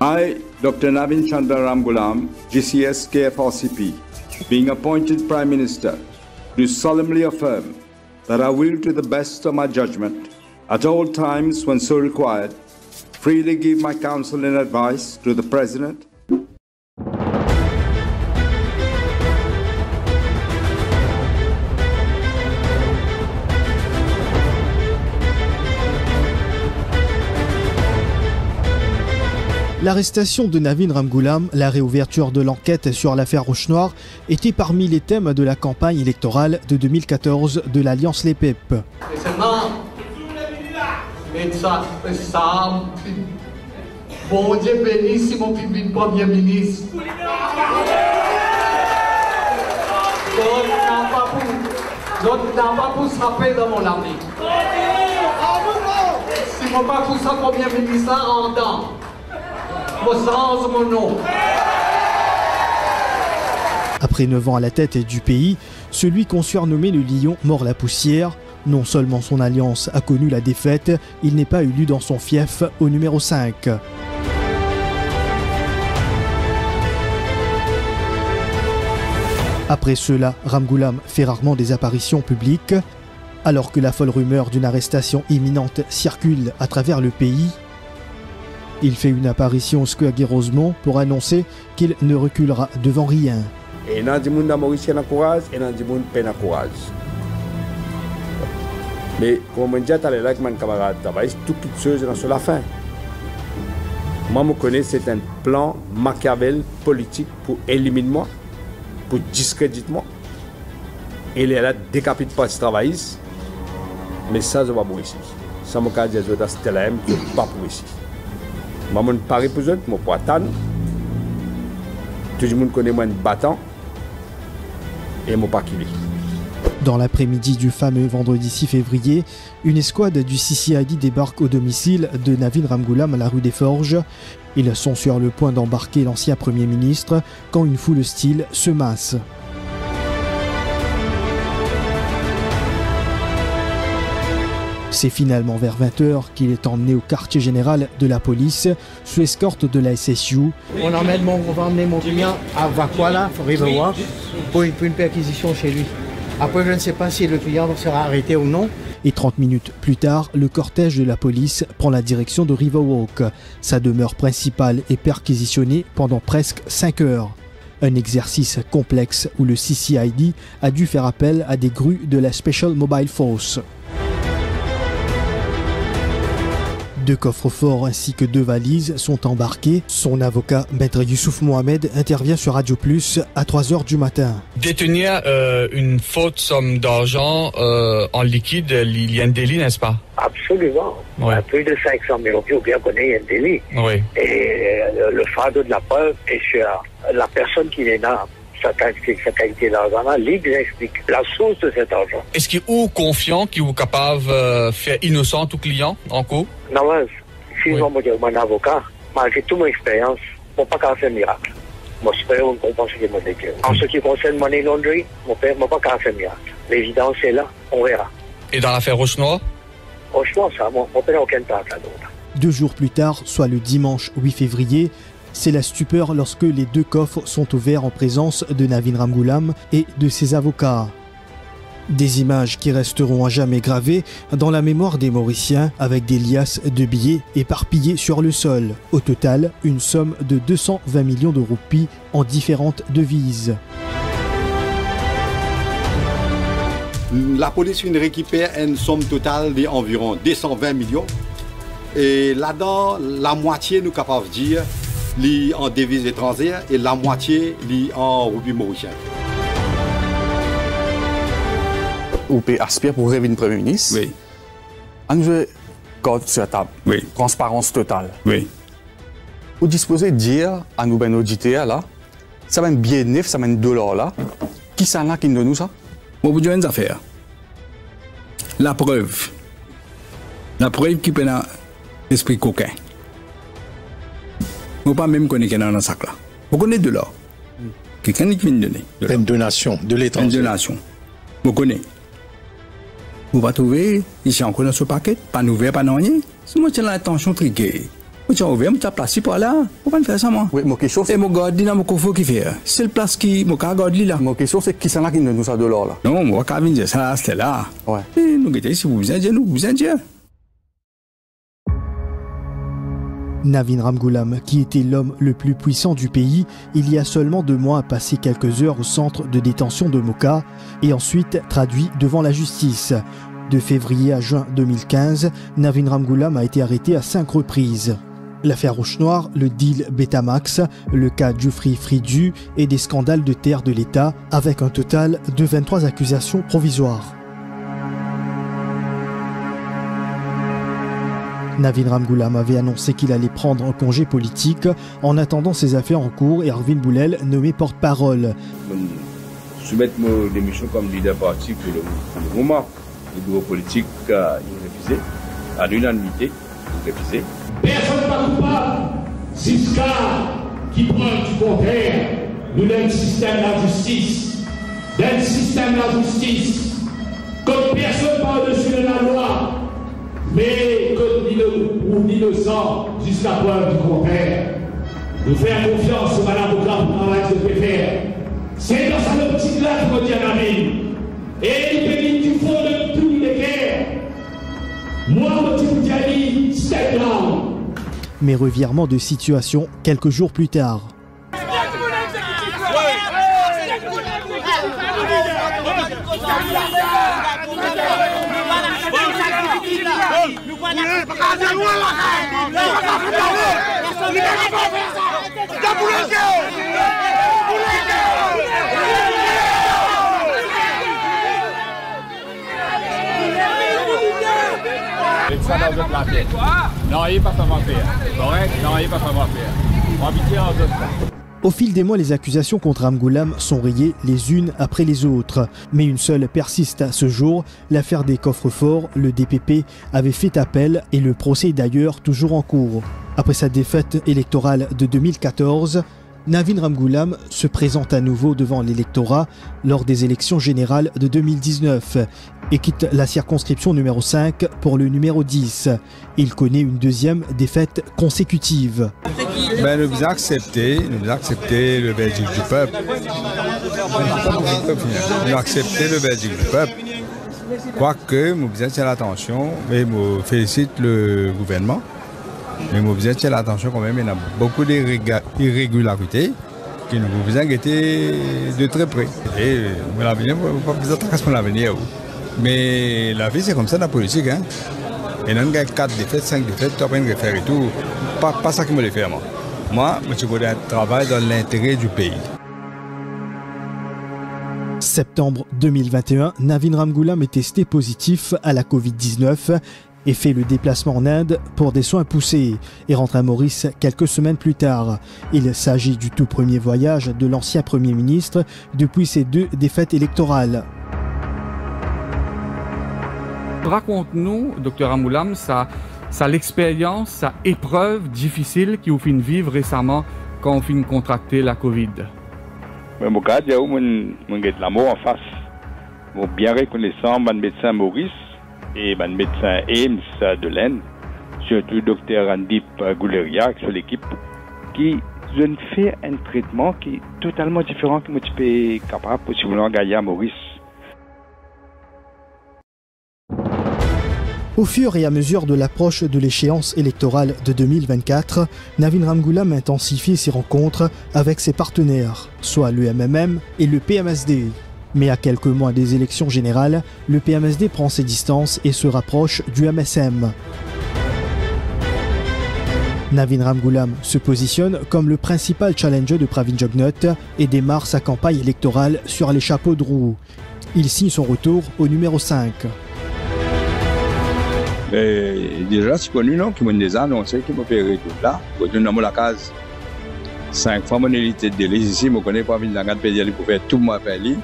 Speaker 8: I, Dr. Navin Chandra Ramgoolam, GCS KFRCP, being appointed Prime Minister, do solemnly affirm that I will, to the best of my judgment, at all times when so required, freely give my counsel and advice to the President,
Speaker 2: L'arrestation de Navin Ramgoolam, la réouverture de l'enquête sur l'affaire Roche Noire, était parmi les thèmes de la campagne électorale de 2014 de l'Alliance Les PEP.
Speaker 9: Bon Dieu bénisse mon Premier ministre. L'autre n'a pas pour se rappeler dans mon armée. Si mon pas pour ça Premier ministre en temps.
Speaker 2: Après 9 ans à la tête du pays, celui qu'on surnommait le lion mord la poussière. Non seulement son alliance a connu la défaite, il n'est pas élu dans son fief au numéro 5. Après cela, Ramgoolam fait rarement des apparitions publiques. Alors que la folle rumeur d'une arrestation imminente circule à travers le pays, il fait une apparition au Square Guy Rosemont pour annoncer qu'il ne reculera devant rien.
Speaker 15: Et il y a des gens qui ont Mauricien à courage et il y a des gens qui ont peine à courage. Mais comme on dit à l'époque, mon camarade travaille, tout quelque chose sur la fin. Moi, je connais, c'est un plan Machiavel politique pour éliminer moi, pour discréditer moi. Et il est là, décapite pas ce travail. Mais ça, je ne vais pas pour ici. Ça, je vais dire que c'est là, je ne vais pas pour ici. Je ne vais pas pour eux, je ne vais pas attendre. Tout le monde connaît moi un battant. Et je ne vais pas quitter.
Speaker 2: Dans l'après-midi du fameux vendredi 6 février, une escouade du CCID débarque au domicile de Navin Ramgoolam à la rue des Forges. Ils sont sur le point d'embarquer l'ancien Premier ministre quand une foule hostile se masse. C'est finalement vers 20h qu'il est emmené au quartier général de la police sous escorte de la SSU.
Speaker 16: On va emmener mon client à Vakwala, Riverwalk, pour une perquisition chez lui. Après, je ne sais pas si le client sera arrêté ou non.
Speaker 2: Et 30 minutes plus tard, le cortège de la police prend la direction de Riverwalk. Sa demeure principale est perquisitionnée pendant presque 5 heures. Un exercice complexe où le CCID a dû faire appel à des grues de la Special Mobile Force. 2 coffres-forts ainsi que 2 valises sont embarqués. Son avocat, Maître Youssouf Mohamed, intervient sur Radio Plus à 3h du matin.
Speaker 17: Détenir une forte somme d'argent en liquide, il y a un délit, n'est-ce pas?
Speaker 18: Absolument.
Speaker 17: Ouais.
Speaker 18: Plus de 500 000 euros, bien qu'on ait un délit.
Speaker 17: Oui.
Speaker 18: Et le fardeau de la preuve est sur la personne qui est là. Sa qualité d'argent, l'Église explique la source de cet argent.
Speaker 17: Est-ce qu'il est confiant qu'il est capable de faire innocent tout client en cours?
Speaker 18: Non, si je me dis mon avocat, malgré toute mon expérience, je ne peux pas faire un miracle. Moi, je peux comprendre ce que je me dis. En ce qui concerne money laundering, je ne peux pas faire un miracle. L'évidence est là, on verra.
Speaker 17: Et dans l'affaire Roche-Noir?
Speaker 18: Roche-Noir, ça, on ne peut aucun temps là-dedans.
Speaker 2: 2 jours plus tard, soit le dimanche 8 février, c'est la stupeur lorsque les 2 coffres sont ouverts en présence de Navin Ramgoolam et de ses avocats. Des images qui resteront à jamais gravées dans la mémoire des Mauriciens avec des liasses de billets éparpillés sur le sol. Au total, une somme de 220 millions de roupies en différentes devises.
Speaker 19: La police récupère une somme totale d'environ 220 millions. Et là-dedans, la moitié, nous sommes capables de dire, en devises étrangères et la moitié en roupies mauriciennes.
Speaker 20: Ou aspire pour revenir Premier ministre.
Speaker 10: Oui.
Speaker 20: On veut code sur la table.
Speaker 10: Oui.
Speaker 20: Transparence totale.
Speaker 10: Oui.
Speaker 20: Vous disposez de dire à nous, ben auditeurs là, ça va être bien neuf, ça va être $, là. Qui ça là qui nous donne ça?
Speaker 10: Moi, vous dites une affaire. La preuve. La preuve qui peut dans l'esprit coquin. Vous ne pas même connaître dans le sac là. Vous connaissez $. Quelqu'un qui vient de donner.
Speaker 11: Une donation de l'étranger.
Speaker 10: Une donation. Vous connaissez. Vous va trouver ici encore dans ce paquet, pas ouvert, pas rien. Si moi j'ai l'intention triquée, moi j'ai ouvert, moi j'ai placé par là. Vous pas faire ça moi.
Speaker 20: Oui, mon question c'est.
Speaker 10: Et mon garde dans mon coffre qui fait. C'est le place qui mon garde là.
Speaker 20: Mon question c'est qui ça là qui nous donne ça $, là.
Speaker 10: Non, moi quand venir ça c'était là.
Speaker 20: Ouais.
Speaker 10: Et nous guettez si vous vous indiez nous, vous indiez.
Speaker 2: Navin Ramgoolam, qui était l'homme le plus puissant du pays, il y a seulement 2 mois a passé quelques heures au centre de détention de Moka et ensuite traduit devant la justice. De février à juin 2015, Navin Ramgoolam a été arrêté à 5 reprises. L'affaire Roche-Noir, le deal Betamax, le cas Geoffrey Fridu et des scandales de terre de l'État avec un total de 23 accusations provisoires. Navin Ramgoolam avait annoncé qu'il allait prendre un congé politique en attendant ses affaires en cours et Arvin Boulel nommé porte-parole.
Speaker 8: Soumettre mon démission comme leader parti pour le moment. Le bureau politique a refusé, à l'unanimité, refusé.
Speaker 9: Personne pas coupable. Siska qui prend du contraire, nous avons le système de la justice. Dans le système de la justice, comme personne par-dessus de la loi. Mais comme l'innocent jusqu'à preuve du contraire. Nous faisons confiance au madame avocat pour travailler ce peut faire. C'est dans sa optique-là qu'il faut dire à la ville. Et il peut dire du fond de tout les
Speaker 2: mais revirement de situation quelques jours plus tard. Au fil des mois, les accusations contre Ramgoolam sont rayées les unes après les autres. Mais une seule persiste à ce jour, l'affaire des coffres-forts. Le DPP avait fait appel et le procès est d'ailleurs toujours en cours. Après sa défaite électorale de 2014, Navin Ramgoolam se présente à nouveau devant l'électorat lors des élections générales de 2019 et quitte la circonscription numéro 5 pour le numéro 10. Il connaît une deuxième défaite consécutive.
Speaker 12: Nous avons accepté le verdict du peuple. Nous avons accepté le verdict du peuple. Quoique, nous avons fait l'attention et nous félicite le gouvernement. Mais nous avons fait l'attention quand même, il y a beaucoup d'irrégularités qui nous ont guetté de très près. Et l'avenir, nous ne pouvons pas dire l'avenir. Mais la vie, c'est comme ça dans la politique. Hein? Et nous avons 4 défaites, 5 défaites, tu as rien à faire et tout. Pas ça qui me le fait, moi. Moi, je veux un travail dans l'intérêt du pays.
Speaker 2: Septembre 2021, Navin Ramgoolam est testé positif à la Covid-19 et fait le déplacement en Inde pour des soins poussés et rentre à Maurice quelques semaines plus tard. Il s'agit du tout premier voyage de l'ancien Premier ministre depuis ses 2 défaites électorales.
Speaker 17: Raconte-nous, Dr Ramgoolam, ça l'expérience, sa épreuve difficile qui vous fait vivre récemment quand on finit contracter la Covid.
Speaker 8: Mon cas, il y a l'amour en face. Mon bien reconnaissant, mon médecin Maurice et mon médecin Ames de l'Inde, surtout Dr Randip Gouleria, sur l'équipe, qui ont fait un traitement qui est totalement différent que moi je suis capable possiblement gagner à Maurice.
Speaker 2: Au fur et à mesure de l'approche de l'échéance électorale de 2024, Navin Ramgoolam intensifie ses rencontres avec ses partenaires, soit le MMM et le PMSD. Mais à quelques mois des élections générales, le PMSD prend ses distances et se rapproche du MSM. Navin Ramgoolam se positionne comme le principal challenger de Pravin Jugnauth et démarre sa campagne électorale sur les chapeaux de roue. Il signe son retour au numéro 5.
Speaker 8: Déjà, c'est connu, non, qui m'ont déjà annoncé qu'ils m'ont fait tout là. Quand on a la case, 5 fois mon élite de l'île ici, je ne connais pas Pravin Jugnauth pour faire tout mon appel.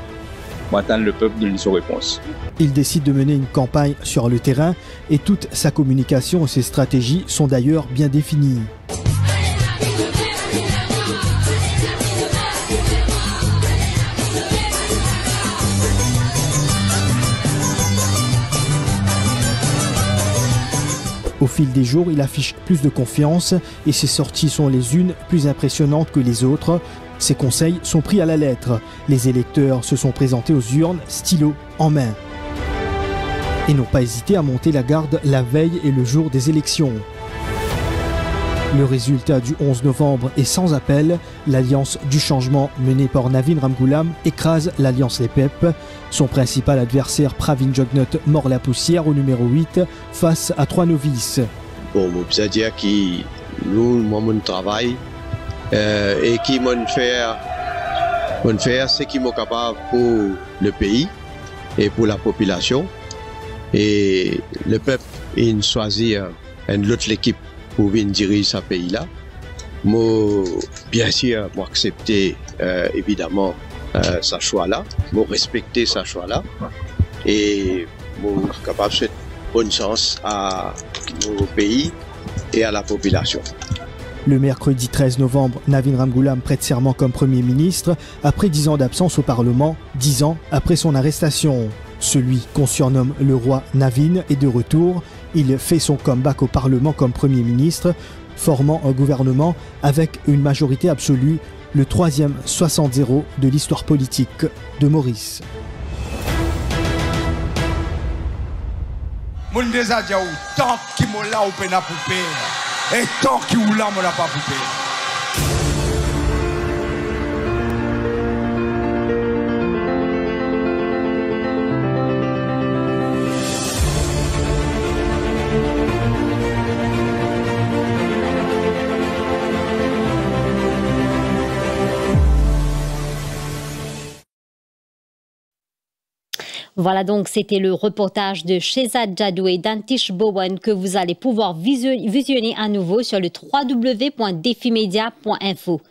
Speaker 8: M'attendre le peuple donne son réponse.
Speaker 2: Il décide de mener une campagne sur le terrain et toute sa communication et ses stratégies sont d'ailleurs bien définies. Au fil des jours, il affiche plus de confiance et ses sorties sont les unes plus impressionnantes que les autres. Ses conseils sont pris à la lettre. Les électeurs se sont présentés aux urnes, stylo en main. Et n'ont pas hésité à monter la garde la veille et le jour des élections. Le résultat du 11 novembre est sans appel. L'Alliance du changement menée par Navin Ramgoolam écrase l'Alliance Les PEP. Son principal adversaire Pravin Jugnauth mord la poussière au numéro 8 face à 3 novices.
Speaker 11: Bon, c'est-à-dire que nous, mon travail, et qui m'ont fait ce qu'ils m'ont capable pour le pays et pour la population. Et le peuple, il choisit une autre équipe pour venir diriger ce pays-là. Moi, bien sûr, moi accepter évidemment ce choix-là, moi respecter ce choix-là et moi capable de souhaiter bonne chance à nos pays et à la population.
Speaker 2: Le mercredi 13 novembre, Navin Ramgoolam prête serment comme Premier ministre après 10 ans d'absence au Parlement, 10 ans après son arrestation. Celui qu'on surnomme le roi Navin est de retour. Il fait son comeback au Parlement comme Premier ministre, formant un gouvernement avec une majorité absolue, le 3e 60-0 de l'histoire politique de Maurice.
Speaker 12: Mon déjà dit tant qui m'ont là au peine à poupée.
Speaker 21: Et tant qu'il ou là, on l'a pas coupé.
Speaker 1: Voilà donc, c'était le reportage de Shehzad Jadou et d'Antish Bowen que vous allez pouvoir visionner à nouveau sur le www.defimedia.info.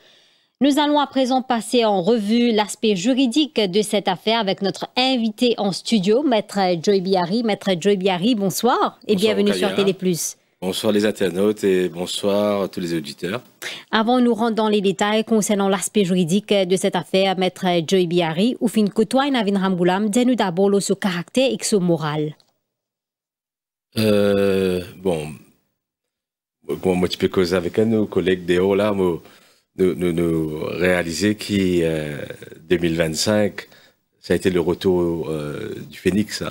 Speaker 1: Nous allons à présent passer en revue l'aspect juridique de cette affaire avec notre invité en studio, Maître Joy Biari. Maître Joy Biari, bonsoir et bienvenue sur Télé Plus.
Speaker 22: Bonsoir les internautes et bonsoir à tous les auditeurs.
Speaker 1: Avant de nous rendre dans les détails concernant l'aspect juridique de cette affaire, Maître Joy Biari, ou fin côtoie Navin Ramgoulam, dis-nous d'abord son caractère et son moral.
Speaker 22: Bon, moi tu peux causer avec un de nos collègues des hauts là, nous réaliser qu'en 2025, ça a été le retour du Phénix,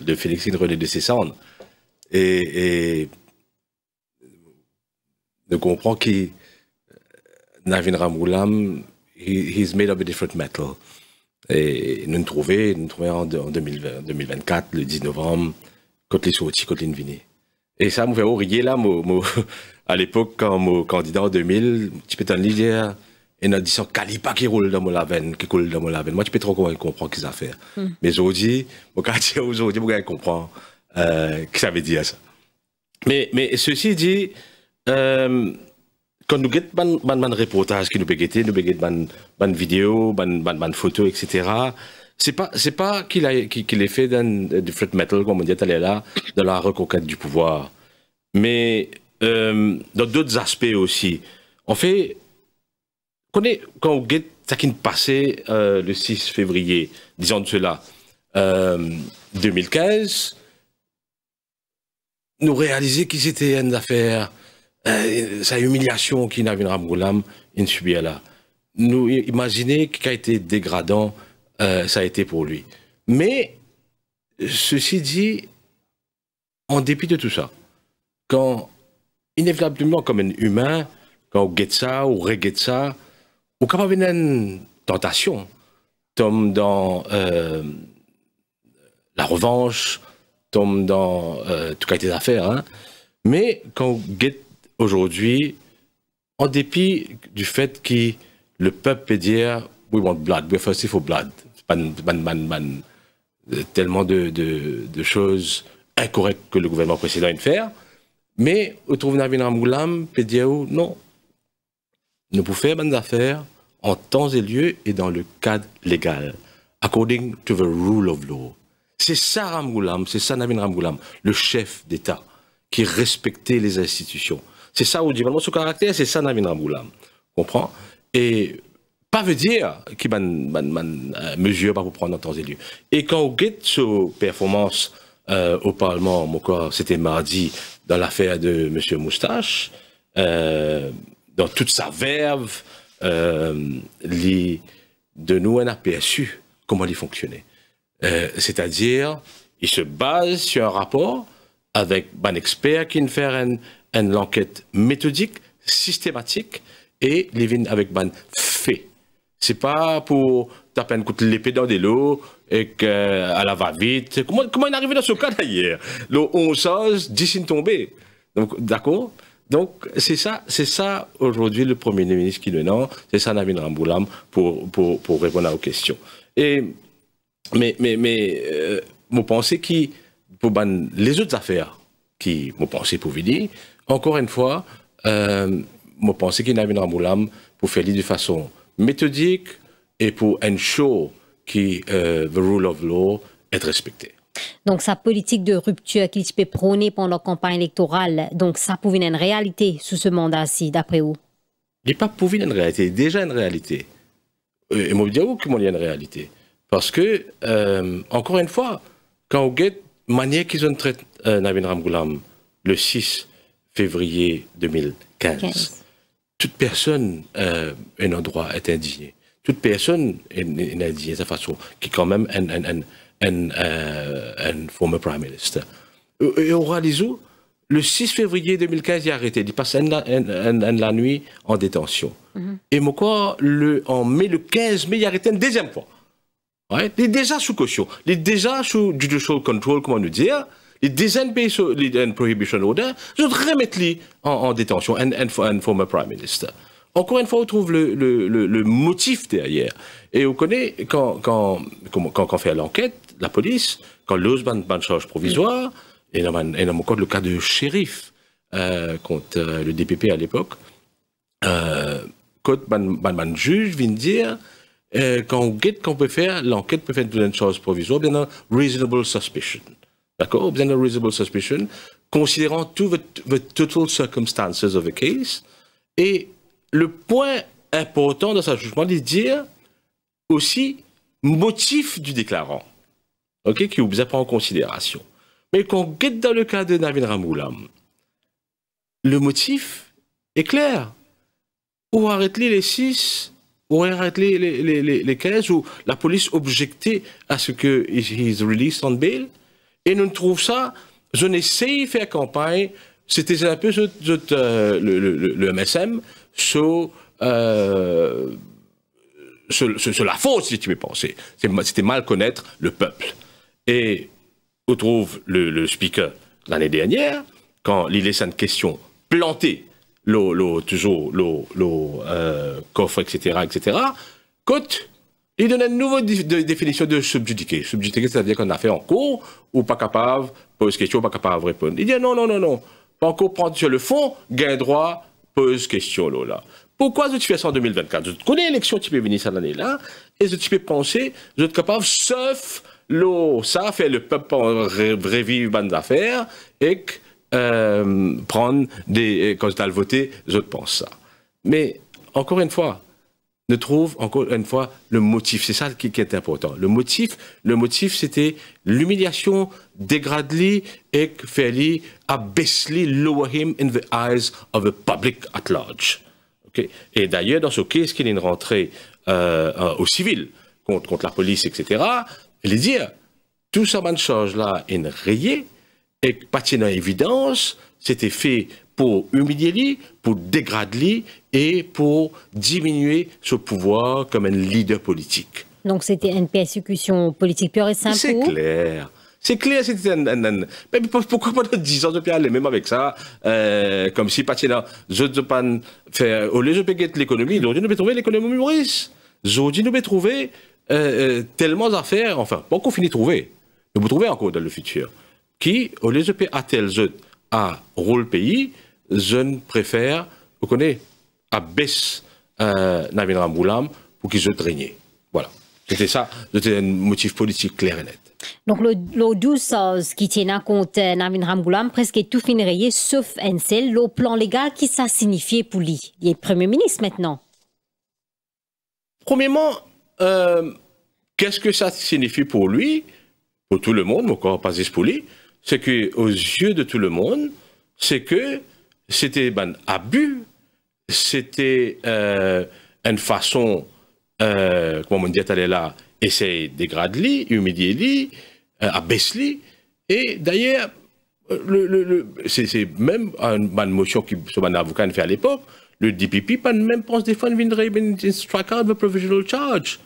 Speaker 22: de Phénix in relais de ses cendres. Et nous comprenons que Navin Ramgoulam, he's made of a different metal. Et nous trouvons en 2024, le 10 novembre, quand les sorties, quand les vini. Et ça m'a fait rire là, à l'époque, quand mon candidat en 2000, tu peux t'en dire, et nous disons Calipa qui roule dans mon laven, qui coule dans mon laven. Moi, tu peux trop comprendre ce qu'ils ont fait. Mais aujourd'hui, mon quartier aujourd'hui, je comprends ce que ça veut dire ça. Mais ceci dit, quand nous guettons un reportage qui nous peut guetter, nous guettons une vidéo, une photo, etc. C'est pas qu'il est fait du fret metal, comme on dit là, dans la reconquête du pouvoir. Mais dans d'autres aspects aussi. En fait, quand on guette ça qui passé le 6 février, disons de cela, 2015, nous réaliser que c'était une affaire, sa humiliation qui Navin Ramgoulam subit là. Nous imaginez qu'il a été dégradant, ça a été pour lui. Mais, ceci dit, en dépit de tout ça, quand, inévitablement, comme un humain, quand on guette ça, ou reguette ça, on est capable d'une tentation, tombe dans la revanche, tombe dans tout cas des affaires. Hein. Mais quand on guette aujourd'hui, en dépit du fait que le peuple peut dire we want blood, we thirsty for blood, tellement de choses incorrectes que le gouvernement précédent a fait, mais on trouve Navin Ramgoulam peut dire non, nous pouvons faire des affaires en temps et lieu et dans le cadre légal, according to the rule of law. C'est ça Ramgoulam, c'est ça Navin Ramgoulam, le chef d'État, qui respectait les institutions. C'est ça où dit vraiment son caractère, c'est ça Navin Ramgoulam. Comprends? Et pas veut dire qu'il y a une mesure pour prendre en temps et lieu. Et quand on guette sa performance au Parlement, c'était mardi, dans l'affaire de M. Moustache, dans toute sa verve, de nous, on a aperçu comment il fonctionnait. C'est-à-dire, il se base sur un rapport avec un expert qui fait une enquête méthodique, systématique, et il vient avec un fait. C'est pas pour taper un coup de l'épée dans des lots et qu'à la va-vite. Comment il est arrivé dans ce cas d'ailleurs? Le 11 10 tombé. Donc, d'accord? Donc, c'est ça aujourd'hui le Premier ministre qui le nomme, c'est ça Navin Ramgoulam pour répondre aux questions. Mais je pense que pour les autres affaires qui je pense pour venir, encore une fois, je pense que Navin Ramgoulam pour faire de façon méthodique et pour ensure que the rule of law est respecté.
Speaker 1: Donc, sa politique de rupture qu'il peut prôner pendant la campagne électorale, donc ça pouvait être une réalité sous ce mandat-ci, d'après vous?
Speaker 22: Il n'est pas pour une réalité, déjà une réalité. Et moi, je dis comment il y a une réalité. Parce que, encore une fois, quand on regarde la manière qu'ils ont traité Navin Ramgoulam le 6 février 2015, toute personne un endroit est indignée. Toute personne est indignée de sa façon, qui est quand même un former prime minister. Et on réalise où le 6 février 2015, il est arrêté. Il passe la nuit en détention. Et moi, en mai, le 15 mai, il est arrêté une deuxième fois. Ouais, il est déjà sous caution. Il est déjà sous judicial control, comment nous dire. Il est déjà en prohibition order. Je voudrais remettre lui en détention, un former prime minister. Encore une fois, on trouve le motif derrière. Et on connaît, quand on fait l'enquête, la police, quand l'ose ban charge provisoire, et on a encore le cas de shérif contre le DPP à l'époque, quand ban juge vient dire, quand on guette qu'on peut faire, l'enquête peut faire une charge provisoire, bien un reasonable suspicion. D'accord? Bien un reasonable suspicion, considérant tout the total circumstances of the case, et le point important dans ce jugement, c'est de dire aussi motif du déclarant, ok, qui vous prend en considération. Mais quand on guette dans le cas de Navin Ramgoolam, le motif est clair. Ou arrête-les les 6, ou arrête-les les 15, ou la police objectait à ce qu'il is released on bail. Et nous trouvons ça, je n'essaye de faire campagne, c'était un peu le MSM, sur la faute, si tu veux penser. C'était mal connaître le peuple. Et on trouve le speaker l'année dernière, quand il laisse une question plantée, toujours le coffre, etc., quand il donne une nouvelle définition de subjudiqué. Subjudiqué, c'est-à-dire qu'on a fait en cours, ou pas capable, pose question, pas capable de répondre. Il dit non. Pas encore prendre sur le fond, gain droit, pose question là. Pourquoi tu fais ça en 2024? Je connais l'élection, tu peux venir cette année-là, et tu peux penser, je suis capable, sauf ça fait le peuple revivre bonnes affaires, et prendre quand tu as voté, je pense ça. Mais, encore une fois, ne trouve encore une fois le motif. C'est ça qui est important. Le motif, c'était l'humiliation, dégrader et faire abaisser, lower him in the eyes of the public at large. Okay? Et d'ailleurs, dans ce cas, qu'il est rentré au civil contre la police, etc., il dit tout ça man charge là est rayé et pas en évidence, c'était fait pour humilier lui, pour dégrader lui et pour diminuer son pouvoir comme un leader politique.
Speaker 1: Donc c'était une persécution politique pure et simple.
Speaker 22: C'est clair. C'est clair, c'était mais pourquoi pas 10 ans de plus aller même avec ça, comme si Patina, je ne pas faire, au lieu de payer l'économie, aujourd'hui nous devons trouver l'économie Maurice. Aujourd'hui nous devons trouver tellement d'affaires, enfin, pas qu'on finit de trouver, nous devons trouver encore dans le futur, qui, au lieu de payer à tel jeu à rôle pays, je ne préfère, vous connaissez, à baisse Navin Ramgoolam pour qu'ils se régner. Voilà. C'était ça, c'était un motif politique clair et net.
Speaker 1: Donc, le 12 choses qui tient compte Navin Ramgoolam, presque tout finit rayé, sauf un seul, le plan légal, qui ça signifiait pour lui? Il est Premier ministre maintenant.
Speaker 22: Premièrement, qu'est-ce que ça signifie pour lui, pour tout le monde, mais encore pas juste pour lui? C'est qu'aux yeux de tout le monde, c'est que c'était un abus, c'était une façon, comment on dit, là, essayer de dégrader, humilier lui, abaisser. Et d'ailleurs, c'est même une motion que mon avocat fait à l'époque, le DPP pas même pense défendre une strike out the provisional charge.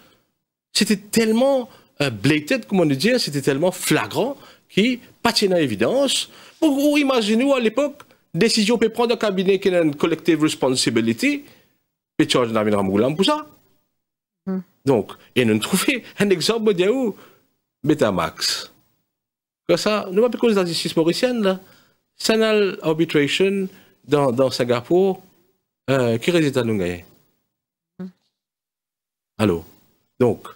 Speaker 22: C'était tellement blatant, comment on dit, c'était tellement flagrant qui pas tient en évidence. Ou imaginez-vous à l'époque, décision peut prendre un cabinet qui a une collective responsibility, peut charger Navin Ramgoolam pour ça. Donc, et nous trouvons un exemple de où Betamax. Comme ça, nous pas cause de la justice mauricienne, là. Sanal arbitration dans Singapour, qui résultat nous gagner? Allô? Donc,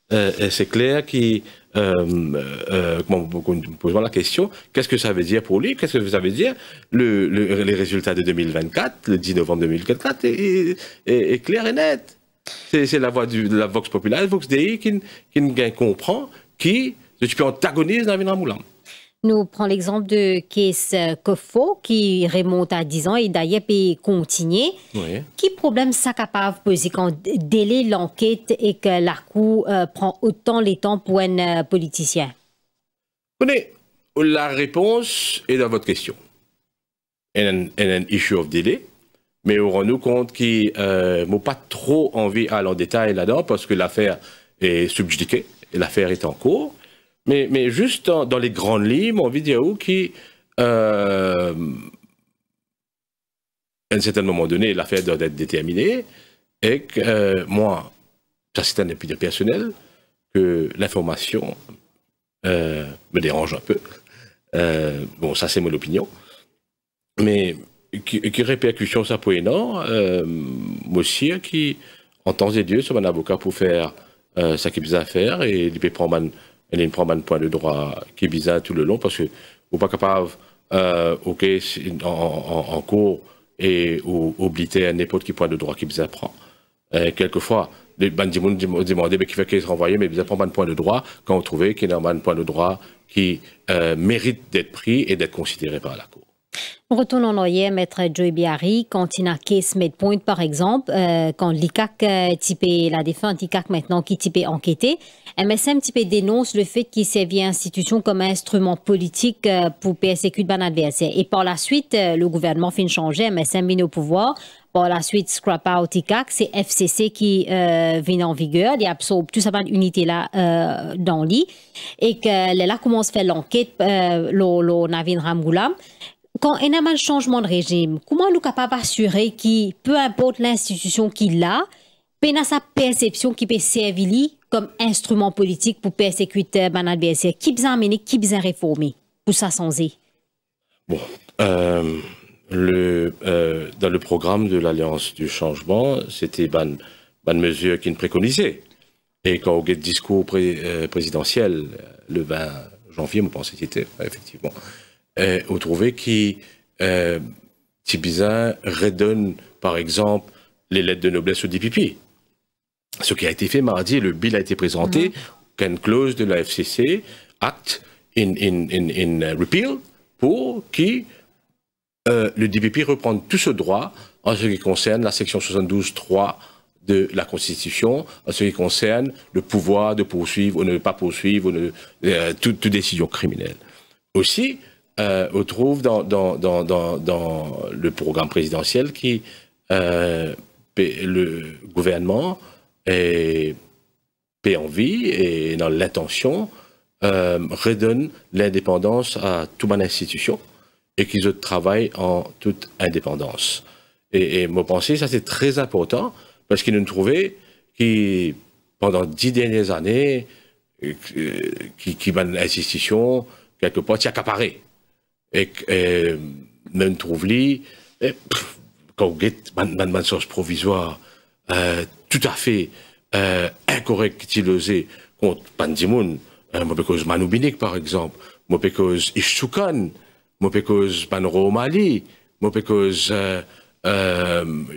Speaker 22: c'est clair qu'il posons la question, qu'est-ce que ça veut dire pour lui? Qu'est-ce que ça veut dire? Les résultats de 2024, le 10 novembre 2024, est clair et net. C'est la voix de la Vox Populaire, Vox Dei, qui comprend qui peut antagoniser Navin Ramgoolam.
Speaker 1: Nous prenons l'exemple de case Kofo qui remonte à 10 ans et d'ailleurs peut continuer.
Speaker 22: Oui.
Speaker 1: Quel problème ça capable de poser quand délai l'enquête et que la Cour prend autant de temps pour un politicien?
Speaker 22: La réponse est dans votre question. un issue of delay. Mais on rend nous compte qu'ils n'ont pas trop envie d'aller en détail là-dedans parce que l'affaire est subjudiquée et l'affaire est en cours. Mais juste dans les grandes lignes, on envie de dire qu'à un certain moment donné, l'affaire doit être déterminée et que moi, ça c'est un opinion personnelle, que l'information me dérange un peu. Bon, ça c'est mon opinion. Mais qui répercussion ça pour énorme, moi aussi, qui, en temps et lieu, sur un avocat pour faire ça qui est bizarre à faire, et il peut prendre un point de droit qui est bizarre tout le long, parce que vous n'êtes pas capable, ok, en cours, et oublier n'importe quel point de droit qui est bizarre prend. Quelquefois, les bandits demandent qui fait qu'ils renvoient, mais ils prennent un point de droit quand on trouve qu'il y a un point de droit qui mérite d'être pris et d'être considéré par la Cour.
Speaker 1: On retourne en arrière, Maître Joy Biari, quand il y a un case Medpoint, par exemple, quand l'ICAC typé la défunte ICAC maintenant qui typé enquêté, MSM typé dénonce le fait qu'il servait l'institution comme instrument politique pour persécuter ban adversaire. Et par la suite, le gouvernement fait changer, MSM vient au pouvoir. Par la suite, scrap out ICAC, c'est FCC qui vient en vigueur, il absorbe tout ça une unité là dans l'île. Et que là commence à faire l'enquête, le Navin Ramgoulam. Quand il y a un changement de régime, comment nous sommes capables d'assurer que, peu importe l'institution qu'il a, il a sa perception qui peut servir comme instrument politique pour persécuter un adversaire? Qui besoin amener, qui besoin réformer pour ça sans y? Bon,
Speaker 22: dans le programme de l'Alliance du changement, c'était une mesure qui nous préconisait. Et quand on a le discours présidentiel, le 20 janvier, je pense que c'était, effectivement, on trouvait que Tibizin redonne, par exemple, les lettres de noblesse au DPP. Ce qui a été fait mardi, le bill a été présenté, qu'une clause de la FCC, Act in Repeal, pour que le DPP reprenne tout ce droit en ce qui concerne la section 72.3 de la Constitution, en ce qui concerne le pouvoir de poursuivre ou ne pas poursuivre toute décision criminelle. Aussi, on trouve dans le programme présidentiel qui le gouvernement paie envie et dans l'intention redonne l'indépendance à toute une institution et qu'ils travaillent en toute indépendance. Et moi, pensée, ça c'est très important parce qu'ils nous trouvaient qui pendant 10 dernières années qui une institution quelque part qui accaparé. Et nous trouvons quand on a une source provisoire tout à fait incorrecte utilisée contre Pandimoun, moi parce Manoubinik par exemple, moi parce Ishtukan, moi parce Banro Mali, moi parce M.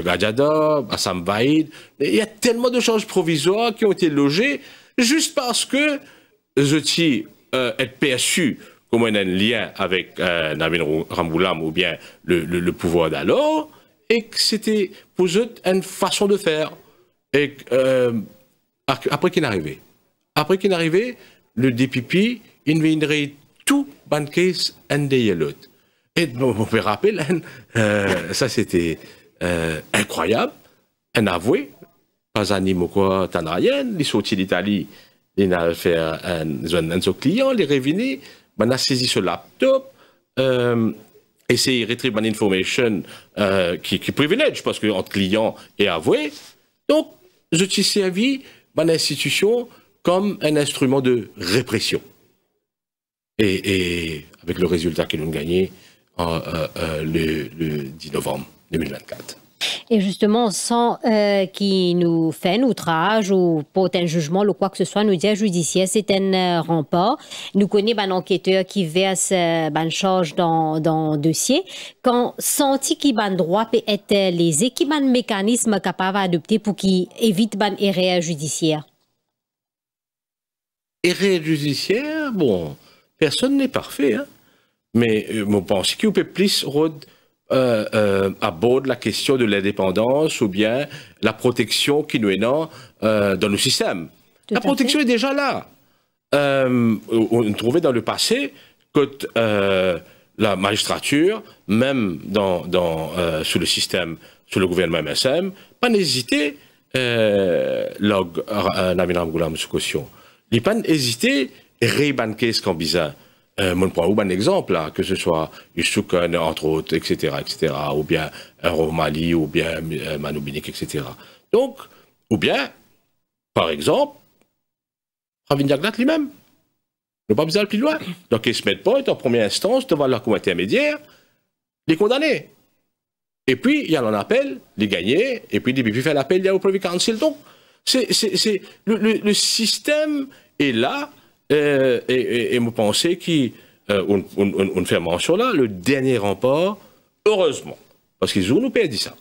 Speaker 22: Gadjada, Assam Baïd, il y a tellement de choses provisoires qui ont été logées juste parce que je suis perçu comme un lien avec Navin Ramgoulam ou bien le pouvoir d'alors, et que c'était pour eux une façon de faire. Et après qu'il est arrivé, le DPP, il viendrait tout banquer un des l'autre. Et on peut rappeler, ça c'était incroyable, un avoué, pas un quoi tanrayien, il est sorti d'Italie, il a fait un client, il est revenu. On a saisi ce laptop, essayé de retribuer une information qui privilège parce que entre client et avoué. Donc, je suis servi mon institution comme un instrument de répression. Et avec le résultat qu'ils ont gagné le 10 novembre 2024.
Speaker 1: Et justement, sans qu'il nous fait un outrage ou porte un jugement ou quoi que ce soit, nous dire judiciaire, c'est un rempart. Nous connaissons un enquêteur qui verse une charge dans le dossier. Quand senti qu'il a droit peut être les équipements mécanismes capables d'adopter pour qu'il évite une erreur judiciaire.
Speaker 22: Erreur judiciaire, bon, personne n'est parfait, hein? Mais je pense qu'il peut plus aborde la question de l'indépendance ou bien la protection qui nous est dans le système. La protection est déjà là. On trouvait dans le passé que la magistrature, même sous le système, sous le gouvernement MSM, pas hésité, log Navin Ramgoolam sous caution. Il pas hésité, rébanquer ce qu'on bizarre. Mon prend un exemple là, que ce soit Yusukan, entre autres, etc., ou bien Romali, ou bien Manoubinik, etc. Donc, ou bien, par exemple, Pravin Jagnat lui-même. Ne pas besoin de plus loin. Donc, il se met pas en première instance devant la cour intermédiaire, les condamnés. Et puis, il y a un appel, les gagnés, et puis, il fait l'appel, il y a au Privy Council. Donc, le système est là, et vous pensez qu'on fait mention là, le dernier rempart, heureusement, parce qu'ils ont nous dit ça.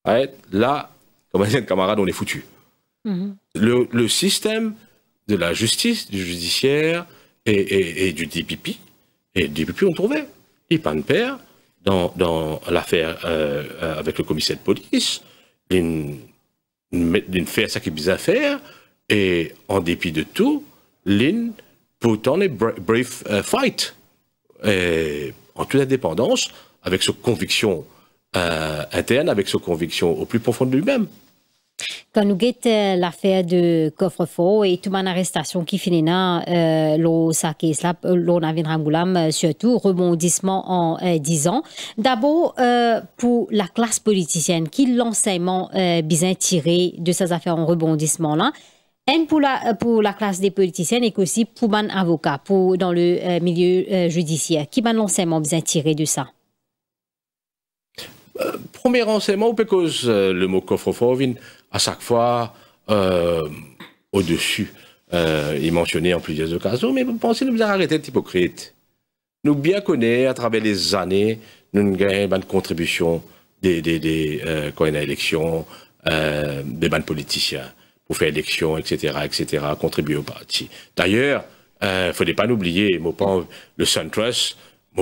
Speaker 22: Ouais, là, comme un camarade, on est foutu. Le système de la justice, du judiciaire et du DPP, on trouvait, il pas de père dans l'affaire avec le commissaire de police, il fait ça qu'il est à faire, et en dépit de tout, Lynn put on a brave fight, en toute indépendance, avec ses convictions internes, avec ses convictions au plus profond de lui-même.
Speaker 1: Quand nous guettons l'affaire de coffre-fort et toute mon arrestation qui finit là, l'on Navin Ramgoolam, surtout rebondissement en 10 ans. D'abord, pour la classe politicienne, qui l'enseignement bien tiré de ces affaires en rebondissement là, et pour la classe des politiciennes et aussi pour mon avocat, dans le milieu judiciaire, qui m'a l'enseignement bien tiré de ça?
Speaker 22: Premier renseignement, parce que le mot coffre-fort vient à chaque fois au-dessus. Il est mentionné en plusieurs occasions, mais vous pensez que nous avons arrêté d'être hypocrite. Nous bien connaissons, à travers les années, nous avons gagné une contribution quand il y a élection, des bandes politiciens, pour faire élection, etc., contribuer au parti. D'ailleurs, il ne faudrait pas l'oublier, le SunTrust,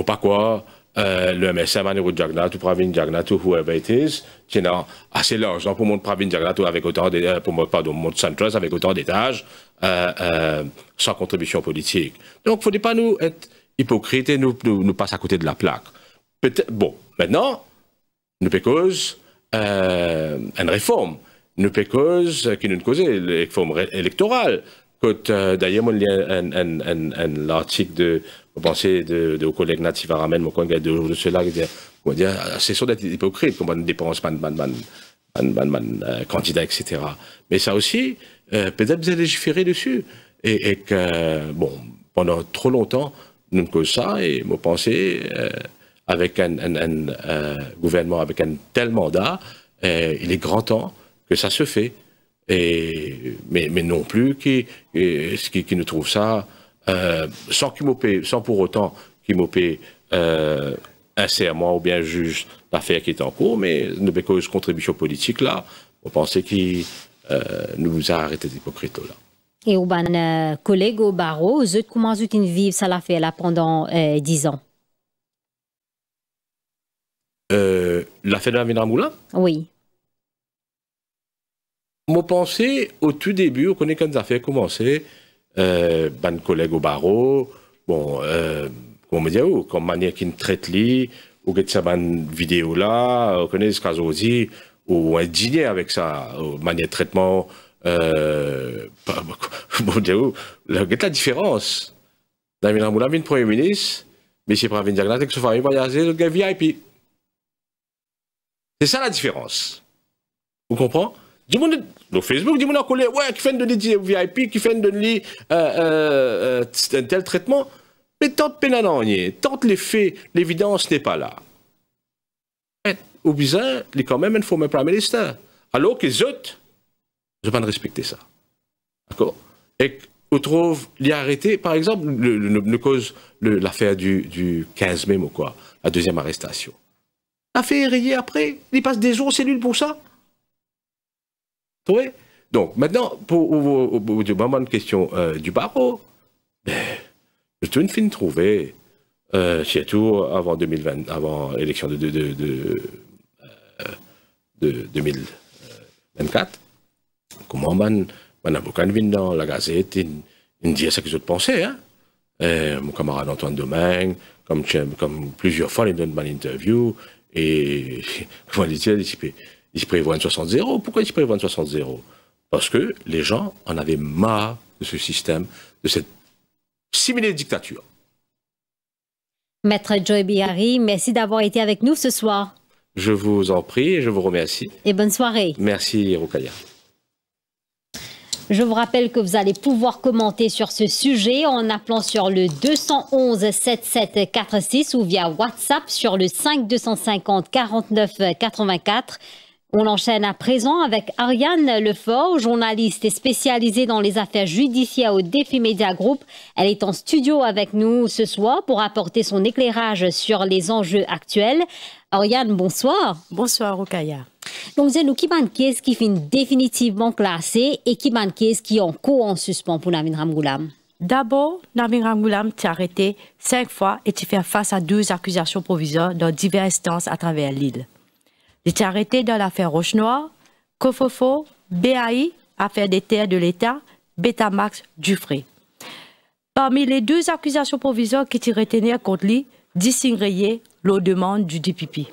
Speaker 22: pas quoi, le MSM, Anirudh Jagnat, ou Pravin Jagnat, ou whoever it is, qui est assez large pour mon Pravin Jagnat, avec autant mon SunTrust, avec autant d'étages, sans contribution politique. Donc, il ne faudrait pas nous être hypocrites et nous passer à côté de la plaque. Bon, maintenant, nous peut cause une réforme. Nous peut cause qui nous cause une réforme électorale. D'ailleurs, il y a un article de collègue Natif Aramen, mon collègue de cela, qui dit c'est sûr d'être hypocrite, qu'on ne dépense pas de candidat, etc. Mais ça aussi, peut-être vous allez légiférer dessus. Et que, bon, pendant trop longtemps, nous ne causons ça, et moi, pensez, avec un gouvernement avec un tel mandat, il est grand temps que ça se fait. Mais non plus qui nous trouve ça sans pour autant qu'il m'opé un serment ou bien juge l'affaire qui est en cours, mais nous cause contribution politique là, on pensait qu'il nous a arrêté d'hypocrite là.
Speaker 1: Et au ban collègue au barreau, comment vous vivez ça l'affaire là pendant 10 ans?
Speaker 22: L'affaire de Navin Ramgoolam?
Speaker 1: Oui.
Speaker 22: Moi, pensais au tout début, on connaît quand les affaires commençaient, ban collègue au barreau, bon, comment me dire, comme manière qui traite lui, ou que ça ban vidéo là, on connaît ce cas aussi, ou un dîner avec ça, manière de traitement, bon dire, la différence. Navin Ramgoolam, Premier ministre, M. Pravin Jagnat, avec sa famille voyager, le gars VIP. C'est ça la différence. Vous comprenez? Du monde sur Facebook, du monde en colère, ouais, qui fait de VIP, qui fait de lui un tel traitement. Mais tant de pénalanier, tant les faits, l'évidence n'est pas là. Au bizarre, il est quand même un former prime minister. Alors que les autres, je ne vais pas respecter ça. D'accord? Et on trouve, il a arrêté, par exemple, le cause l'affaire du 15 mai, ou quoi, la deuxième arrestation. L'affaire est rayée après, il passe des jours en cellule pour ça. Oui. Donc, maintenant, pour le moment de question du barreau, je suis une fin de trouver, surtout avant 2020, avant l'élection de 2024, comment mon avocat vient dans la Gazette, il dit ce qu'ils ont pensé, hein? mon camarade Antoine Domingue, comme plusieurs fois, il donne une interview, et comment il prévoit une 60-0. Pourquoi il prévoit une 60-0? Parce que les gens en avaient marre de ce système, de cette similée dictature.
Speaker 1: Maître Joy Bihari, merci d'avoir été avec nous ce soir.
Speaker 22: Je vous en prie et je vous remercie.
Speaker 1: Et bonne soirée.
Speaker 22: Merci, Rokhaya.
Speaker 1: Je vous rappelle que vous allez pouvoir commenter sur ce sujet en appelant sur le 211 7746 ou via WhatsApp sur le 5 250 49 84. On enchaîne à présent avec Ariane Lefort, journaliste et spécialisée dans les affaires judiciaires au Défi Media Group. Elle est en studio avec nous ce soir pour apporter son éclairage sur les enjeux actuels. Ariane, bonsoir.
Speaker 3: Bonsoir, Rokhaya.
Speaker 1: Donc, c'est nous qui ban case qui finit définitivement classé et qui ban case qui est en cours en suspens pour Navin Ramgoolam.
Speaker 3: D'abord, Navin Ramgoolam t'est arrêté 5 fois et tu fais face à 2 accusations provisoires dans diverses instances à travers l'île. Il était arrêté dans l'affaire Roche-Noire, Kofofo, BAI, affaire des terres de l'État, Betamax, Dufray. Parmi les 2 accusations provisoires qui étaient retenues contre lui, distinguer la demande du DPP.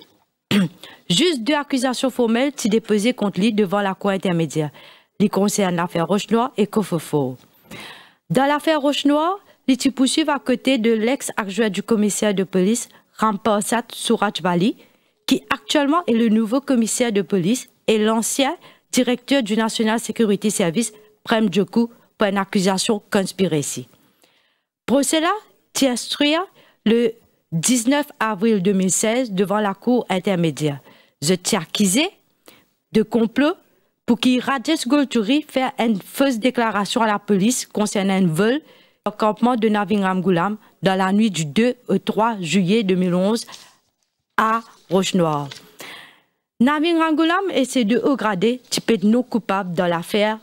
Speaker 3: Juste 2 accusations formelles qui déposées contre lui devant la Cour intermédiaire. Ils concernent l'affaire Roche-Noire et Kofofo. Dans l'affaire Roche-Noire, ils se poursuivent à côté de l'ex-adjoint du commissaire de police, Ramparsat Surajbali, qui actuellement est le nouveau commissaire de police et l'ancien directeur du National Security Service, Prem Joku, pour une accusation conspiracy. Procès-là est instruit le 19 avril 2016 devant la Cour intermédiaire. Je t'ai accusé de complot pour qu'il Rajesh Golchuri fasse une fausse déclaration à la police concernant un vol au campement de Navin Ramgoolam dans la nuit du 2 au 3 juillet 2011 à Roche-Noire. Navin Ramgoolam et ses 2 hauts gradés typés de non coupables dans l'affaire.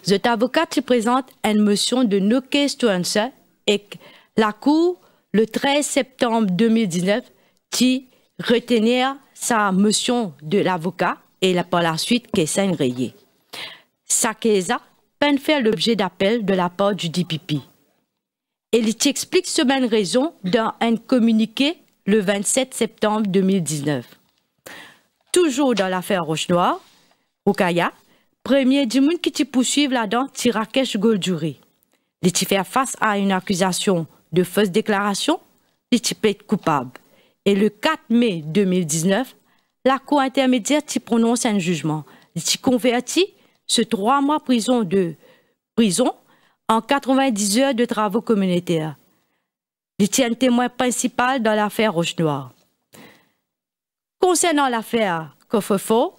Speaker 3: Cet avocat te présente une motion de no case to answer et la Cour, le 13 septembre 2019, qui retenir sa motion de l'avocat et par la suite qui s'est rayée. Sa case peine faire l'objet d'appel de la part du DPP. Et il t'explique ce même raison dans un communiqué le 27 septembre 2019. Toujours dans l'affaire Roche-Noire, Rokhaya, premier du monde qui te poursuivent là-dedans, c'est Rakesh Golchuri. Il te fait face à une accusation de fausse déclaration, il te peut être coupable. Et le 4 mai 2019, la Cour intermédiaire te prononce un jugement. Il te convertit ce 3 mois de prison en 90 heures de travaux communautaires. Il tient un témoin principal dans l'affaire Roche-Noire. Concernant l'affaire Kofofo,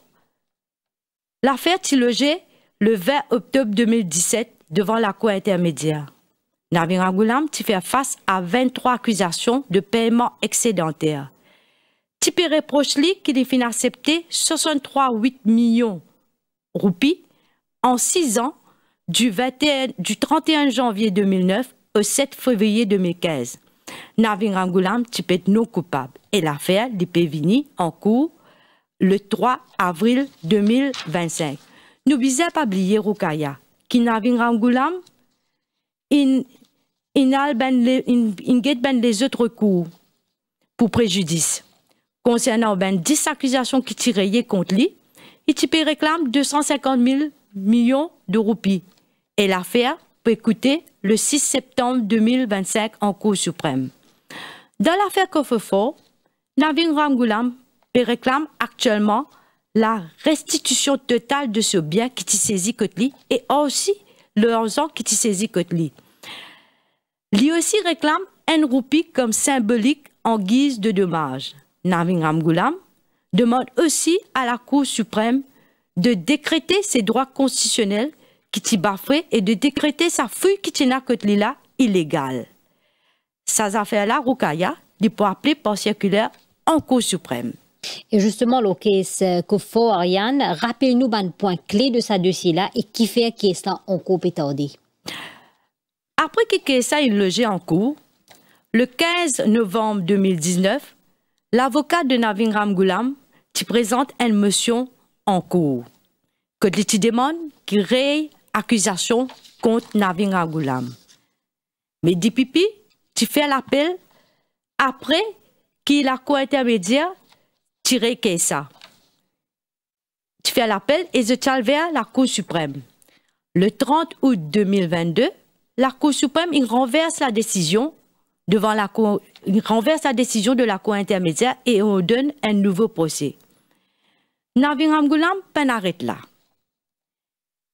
Speaker 3: l'affaire est logée le 20 octobre 2017 devant la Cour intermédiaire. Navin Ramgoolam fait face à 23 accusations de paiement excédentaire. Tu peux reprocher qu'il a accepté 63,8 millions de roupies en 6 ans du 31 janvier 2009 au 7 février 2015. Navin Ramgoolam peut être non coupable et l'affaire peut venir en cours le 3 avril 2025. N'oubliez pas oublier Rokhaya, qui Navin Ramgoolam il get les autres cours pour préjudice. Concernant 10 accusations qui tiraient contre lui, il réclame 250 000 millions de roupies. Et l'affaire peut écouter le 6 septembre 2025 en Cour suprême. Dans l'affaire Kofofo, Navin Ramgoolam réclame actuellement la restitution totale de ce bien qui t'y saisit contre lui et aussi l'argent qui t'y saisit contre lui. Lui aussi réclame un roupie comme symbolique en guise de dommage. Navin Ramgoolam demande aussi à la Cour suprême de décréter ses droits constitutionnels qui t'y bafoué et de décréter sa fouille qui t'y n'a contre lui là illégale. Ces affaires-là, Rokhaya, il peut appeler par circulaire en Cour suprême.
Speaker 1: Et justement, le case Kofo, Ariane, rappelle-nous un point clé de ce dossier-là et qui fait que cela en cours pétardé.
Speaker 3: Après que le case est logé en cours, le 15 novembre 2019, l'avocat de Navin Ramgoolam présente une motion en cours que lui demande qu'il raye accusation contre Navin Ramgoolam. Mais DPP, tu fais l'appel après que la cour intermédiaire tire ça. Tu fais l'appel et je tire vers la Cour suprême. Le 30 août 2022, la Cour suprême il renverse la décision devant la Cour, il renverse la décision de la Cour intermédiaire et on donne un nouveau procès. Navin Ramgoolam peine arrête là.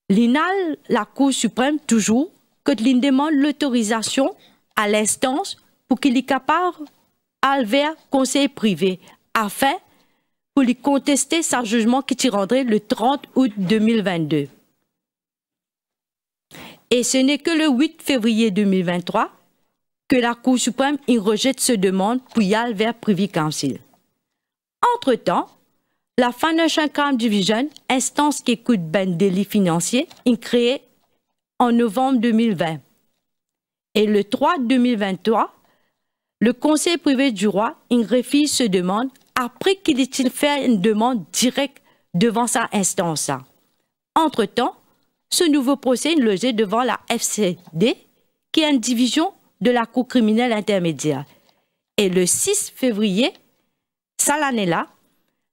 Speaker 3: L'INAL, la Cour suprême, toujours, que l'IN demande l'autorisation à l'instance pour qu'il est capable d'aller vers conseil privé afin pour lui contester sa jugement qui rendrait le 30 août 2022. Et ce n'est que le 8 février 2023 que la Cour suprême y rejette ce demande pour y aller vers Privy Council. Entre-temps, la Financial Crime Division, instance qui écoute ben délit financier, est créée en novembre 2020. Et le 3 2023, le Conseil privé du roi refuse ce demande après qu'il ait fait une demande directe devant sa instance. Entre-temps, ce nouveau procès est logé devant la FCD, qui est une division de la Cour criminelle intermédiaire. Et le 6 février, cette année-là,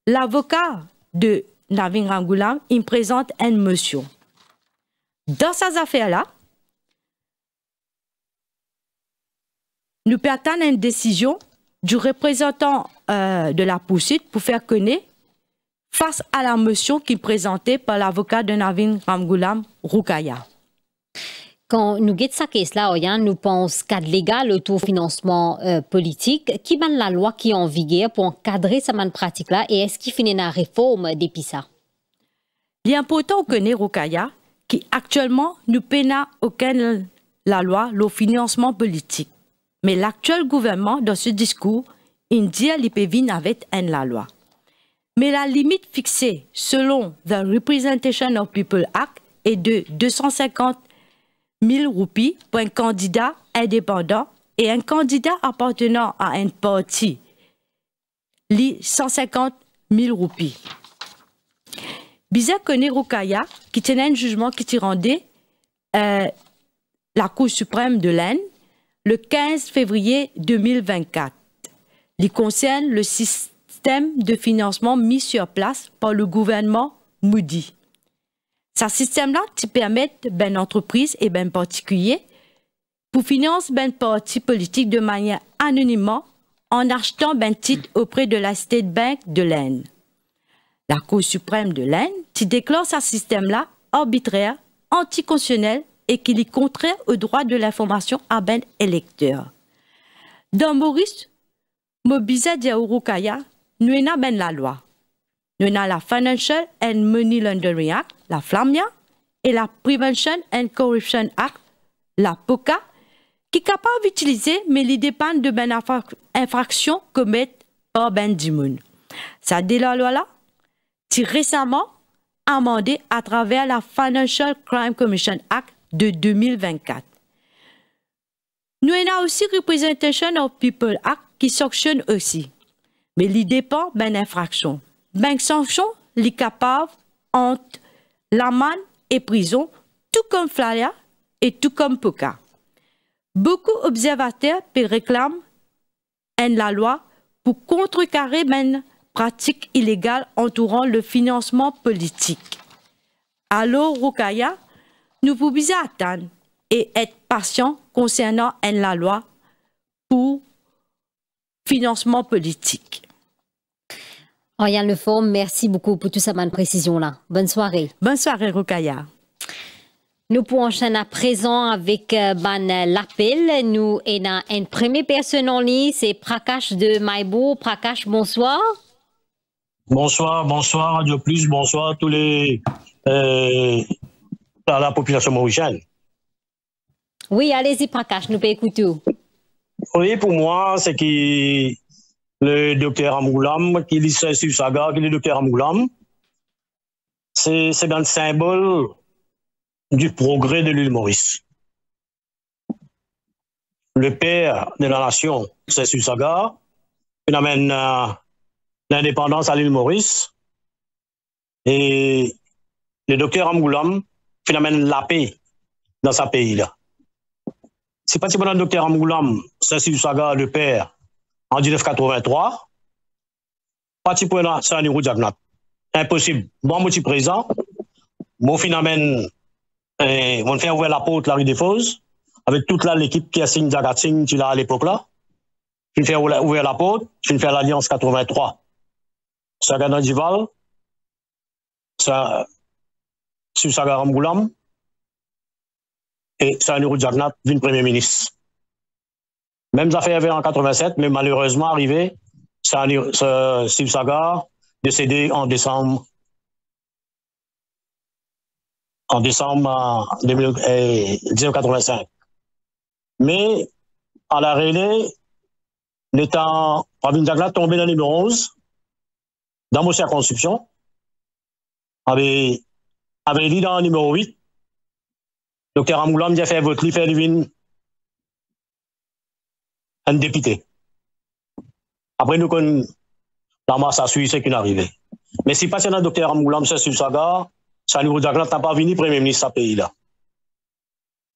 Speaker 3: l'avocat de Navin Ramgoolam il présente une motion. Dans ces affaires-là, nous attendons une décision du représentant de la poursuite pour faire connaître face à la motion qui est présentée par l'avocat de Navin Ramgoolam, Roukaya.
Speaker 1: Quand nous guettons cette question-là, nous pensons cadre légal autofinancement politique, qui est la loi qui est en vigueur pour encadrer cette pratique-là et est-ce qu'il finit la réforme depuis ça?
Speaker 3: Il est important de connaître Roukaya, qui actuellement nous peine aucun la loi, le financement politique. Mais l'actuel gouvernement, dans ce discours, il dit qu'il peut venir avec la loi. Mais la limite fixée selon the Representation of People Act est de 250 000 roupies pour un candidat indépendant et un candidat appartenant à un parti, 150 000 roupies. Bizarre connaît Roukaya qui tenait un jugement qui t'y rendait la Cour suprême de l'Inde le 15 février 2024. Il concerne le système de financement mis sur place par le gouvernement Moody. Ce système-là permet ben entreprise et ben particulier pour financer ben parti politique de manière anonymement en achetant ben titre auprès de la State Bank de l'Inde. La Cour suprême de l'Inde déclare ce système-là arbitraire, anticonstitutionnel et qu'il est contraire au droit de l'information à ben électeur. Dans Maurice, Mobiza Diaourukaya, nous avons ben la loi. Nous avons la Financial and Money Laundering Act, la FLAMIA, et la Prevention and Corruption Act, la POCA, qui est capable d'utiliser, mais ils dépendent de ben infractions commises par ben Dimoun. Ça dit la loi là, qui récemment amendée à travers la Financial Crime Commission Act de 2024. Nous avons aussi Representation of People Act qui sanctionne aussi, mais il dépend ben infraction. Ben sanction, les capable entre l'amende et prison, tout comme Flaria et tout comme POCA. Beaucoup d'observateurs réclament la loi pour contrecarrer ben pratiques illégales entourant le financement politique. Alors, Roukaya, nous pouvons attendre et être patients concernant la loi pour financement politique.
Speaker 1: Oriane Leforme, merci beaucoup pour toute cette précision-là. Bonne soirée.
Speaker 3: Bonne soirée, Roukaya.
Speaker 1: Nous pouvons enchaîner à présent avec l'appel. Nous avons une première personne en ligne, c'est Prakash de Maïbo. Prakash, bonsoir.
Speaker 4: Bonsoir, bonsoir Radio Plus, bonsoir à tous les à la population mauricienne.
Speaker 1: Oui, allez-y Prakash, nous pouvons écouter.
Speaker 4: Oui, pour moi, c'est que le docteur Ramgoolam, qui lit sur Saga, qui est le docteur Ramgoolam, c'est un symbole du progrès de l'île Maurice. Le père de la nation, c'est Saga, il amène l'indépendance à l'île Maurice. Et le docteur Ramgoolam, il amène la paix dans sa pays-là. c'est parti pendant le docteur Amoulam, Saint-Cyr-du-Saga, le père, en 1983. Parti pendant Sanirou Jagnat. Impossible. Moi, je suis présent. Mon phénomène, on fait ouvrir la porte, la rue des Fosses, avec toute l'équipe qui a signé Jagatsing, qui là à l'époque là. Je fais ouvrir la porte, je fais l'Alliance 83. Saga Nandival, sur Saga Ramgoulam, et Sanirou Jagnat, vin premier ministre. Même ça fait en 87, mais malheureusement arrivé, Steve Saga, décédé en décembre 1985. Mais à la René, l'état Pravin Jagnat tombé dans le numéro 11, dans mon circonscription, avait dit dans le numéro 8, Dr. Amoulam a fait voter, fait deviner un député. Après, nous connaissons la masse à suivre ce qui est arrivé. Mais si pas le Dr. Amoulam, c'est sur Saga, Sanirou Jagnat n'a pas venu premier ministre de ce pays-là.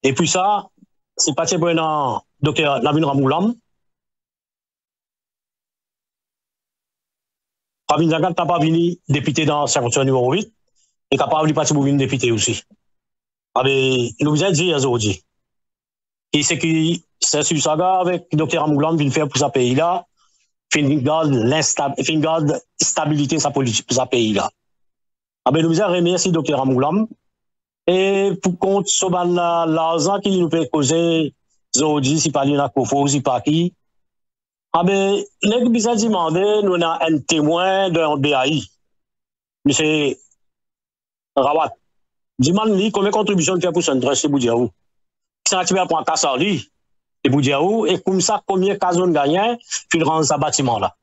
Speaker 4: Et puis ça, c'est pas pour un Dr. Navin Ramgoulam. Pravin Jagnat n'a pas venu député dans la circonscription numéro 8 et n'a pas venu partir pour venir député aussi. Nous vous avons dit aujourd'hui. Et c'est que c'est sur Saga avec Dr. Amoulam vient faire pour ce pays-là, fin garde stabilité sa politique pour ce pays-là. Nous avons remercié Dr. Amoulam et pour compte sur l'argent qui nous peut causer aujourd'hui, si pas l'ina Kofo, si pas qui. Nous avons demandé, nous avons un témoin d'un BAI, M. Rawat. Dis-moi, combien de contributions tu as pour Centre chez Boudiaou? Ça tu vas prendre Kassar, lui, et Boudiaou, et comme ça, combien de cas on gagne, tu rends ce bâtiment-là.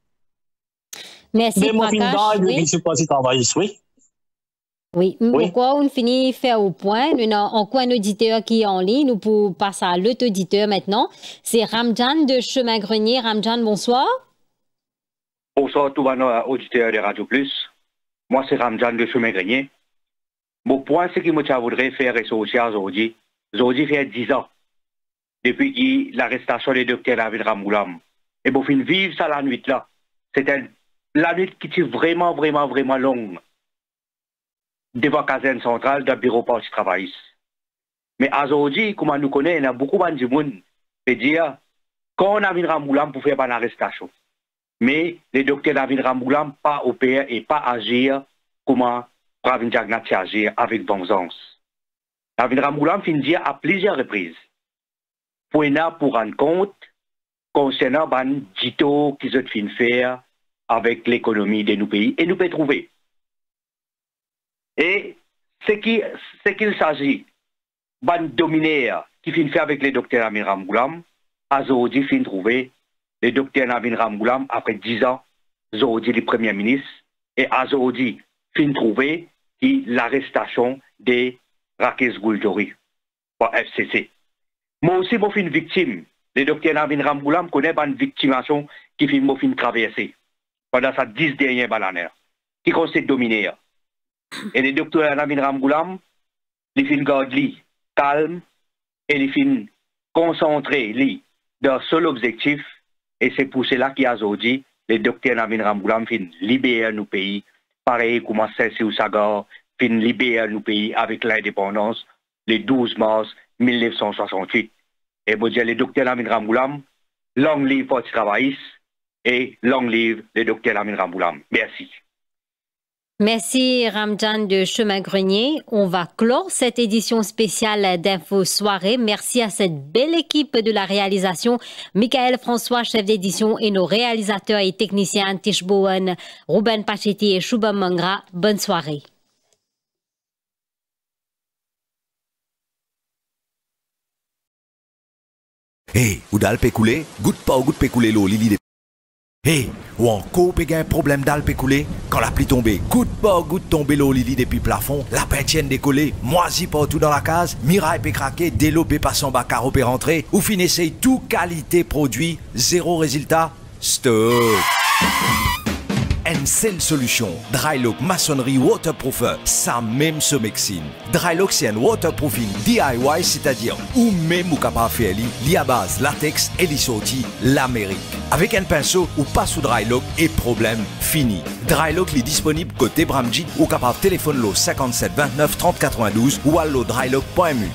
Speaker 1: Merci, Prakash. Oui. Pourquoi on finit faire au point? Nous avons encore un auditeur qui est en ligne. Nous pouvons passer à l'autre auditeur maintenant. C'est Ramjan de Chemin-Grenier. Ramjan, bonsoir.
Speaker 5: Bonsoir, tous les auditeurs de Radio Plus. Moi, c'est Ramjan de Chemin-Grenier. Mon point, c'est que je voudrais faire ressortir aujourd'hui. Aujourd'hui, fait 10 ans depuis l'arrestation du docteur Navin Ramgoulam. Et pour finir vivre ça la nuit là, c'était la nuit qui était vraiment longue devant la caserne centrale du bureau parti travailliste. Mais aujourd'hui, comme nous connaissons, il y a beaucoup de monde qui dire quand Navin Ramgoulam pour faire une arrestation. Mais le docteur Navin Ramgoulam pas opérer et pas agir comme Pravin Jagnat agir avec vengeance. Navin Ramgoulam fin dire à plusieurs reprises pour rendre compte concernant les dito qu'ils ont fin faire avec l'économie de nos pays et nous pouvons trouver. Et ce qu'il s'agit d'un dominaire qui fin fait avec le docteur Navin Ramgoulam, aujourd'hui fin trouver le docteur Navin Ramgoulam après 10 ans, aujourd'hui le premier ministre, et aujourd'hui fin trouver l'arrestation de Rakesh Gouldjori par FCC. Moi aussi, je suis une victime. Le docteur Navin Ramgoulam connaît une victimation qui fin traverser pendant ces 10 dernières années, qui consiste dominaire. Et le docteur Navin Ramgoulam, il fin garde calme et il fin concentré dans un seul objectif. Et c'est pour cela qu'il y a aujourd'hui, le docteur Navin Ramgoulam fin libérer nos pays, pareil comme Saint-Cyr fin libérer nos pays avec l'indépendance le 12 mars 1968. Et vous dire le docteur Navin Ramgoulam, long live Parti travailliste et long live le docteur Navin Ramgoulam. Merci.
Speaker 1: Merci Ramjan de Chemin-Grenier. On va clore cette édition spéciale d'Info Soirée. Merci à cette belle équipe de la réalisation. Michael François, chef d'édition, et nos réalisateurs et techniciens Tish Bowen, Ruben Pachetti et Shubham Mangra. Bonne soirée.
Speaker 6: Hey, ou dal pe koule? Gout pa ou gout pe koule l'eau, Lili de... Hey, ou encore pe gen problème dal pe koule? Quand la pluie tombe, gout pa ou gout tombe l'eau, Lili depuis plafond, la peintienne décollée, moisi partout dans la case, miraille pe craquer, dès l'eau pe passant bas carreau pe rentrer, ou fin essaye tout qualité produit, zéro résultat, stop! c'est la solution. Drylock maçonnerie waterproofer, ça même se mexine. Drylock c'est un waterproofing DIY, c'est-à-dire ou même ou capable faire li à base latex et li sorti l'Amérique. Avec un pinceau ou pas sous Drylock et problème fini. Drylock est disponible côté Bramji ou capable téléphone lo 57 29 30 92 ou allo drylock.mu.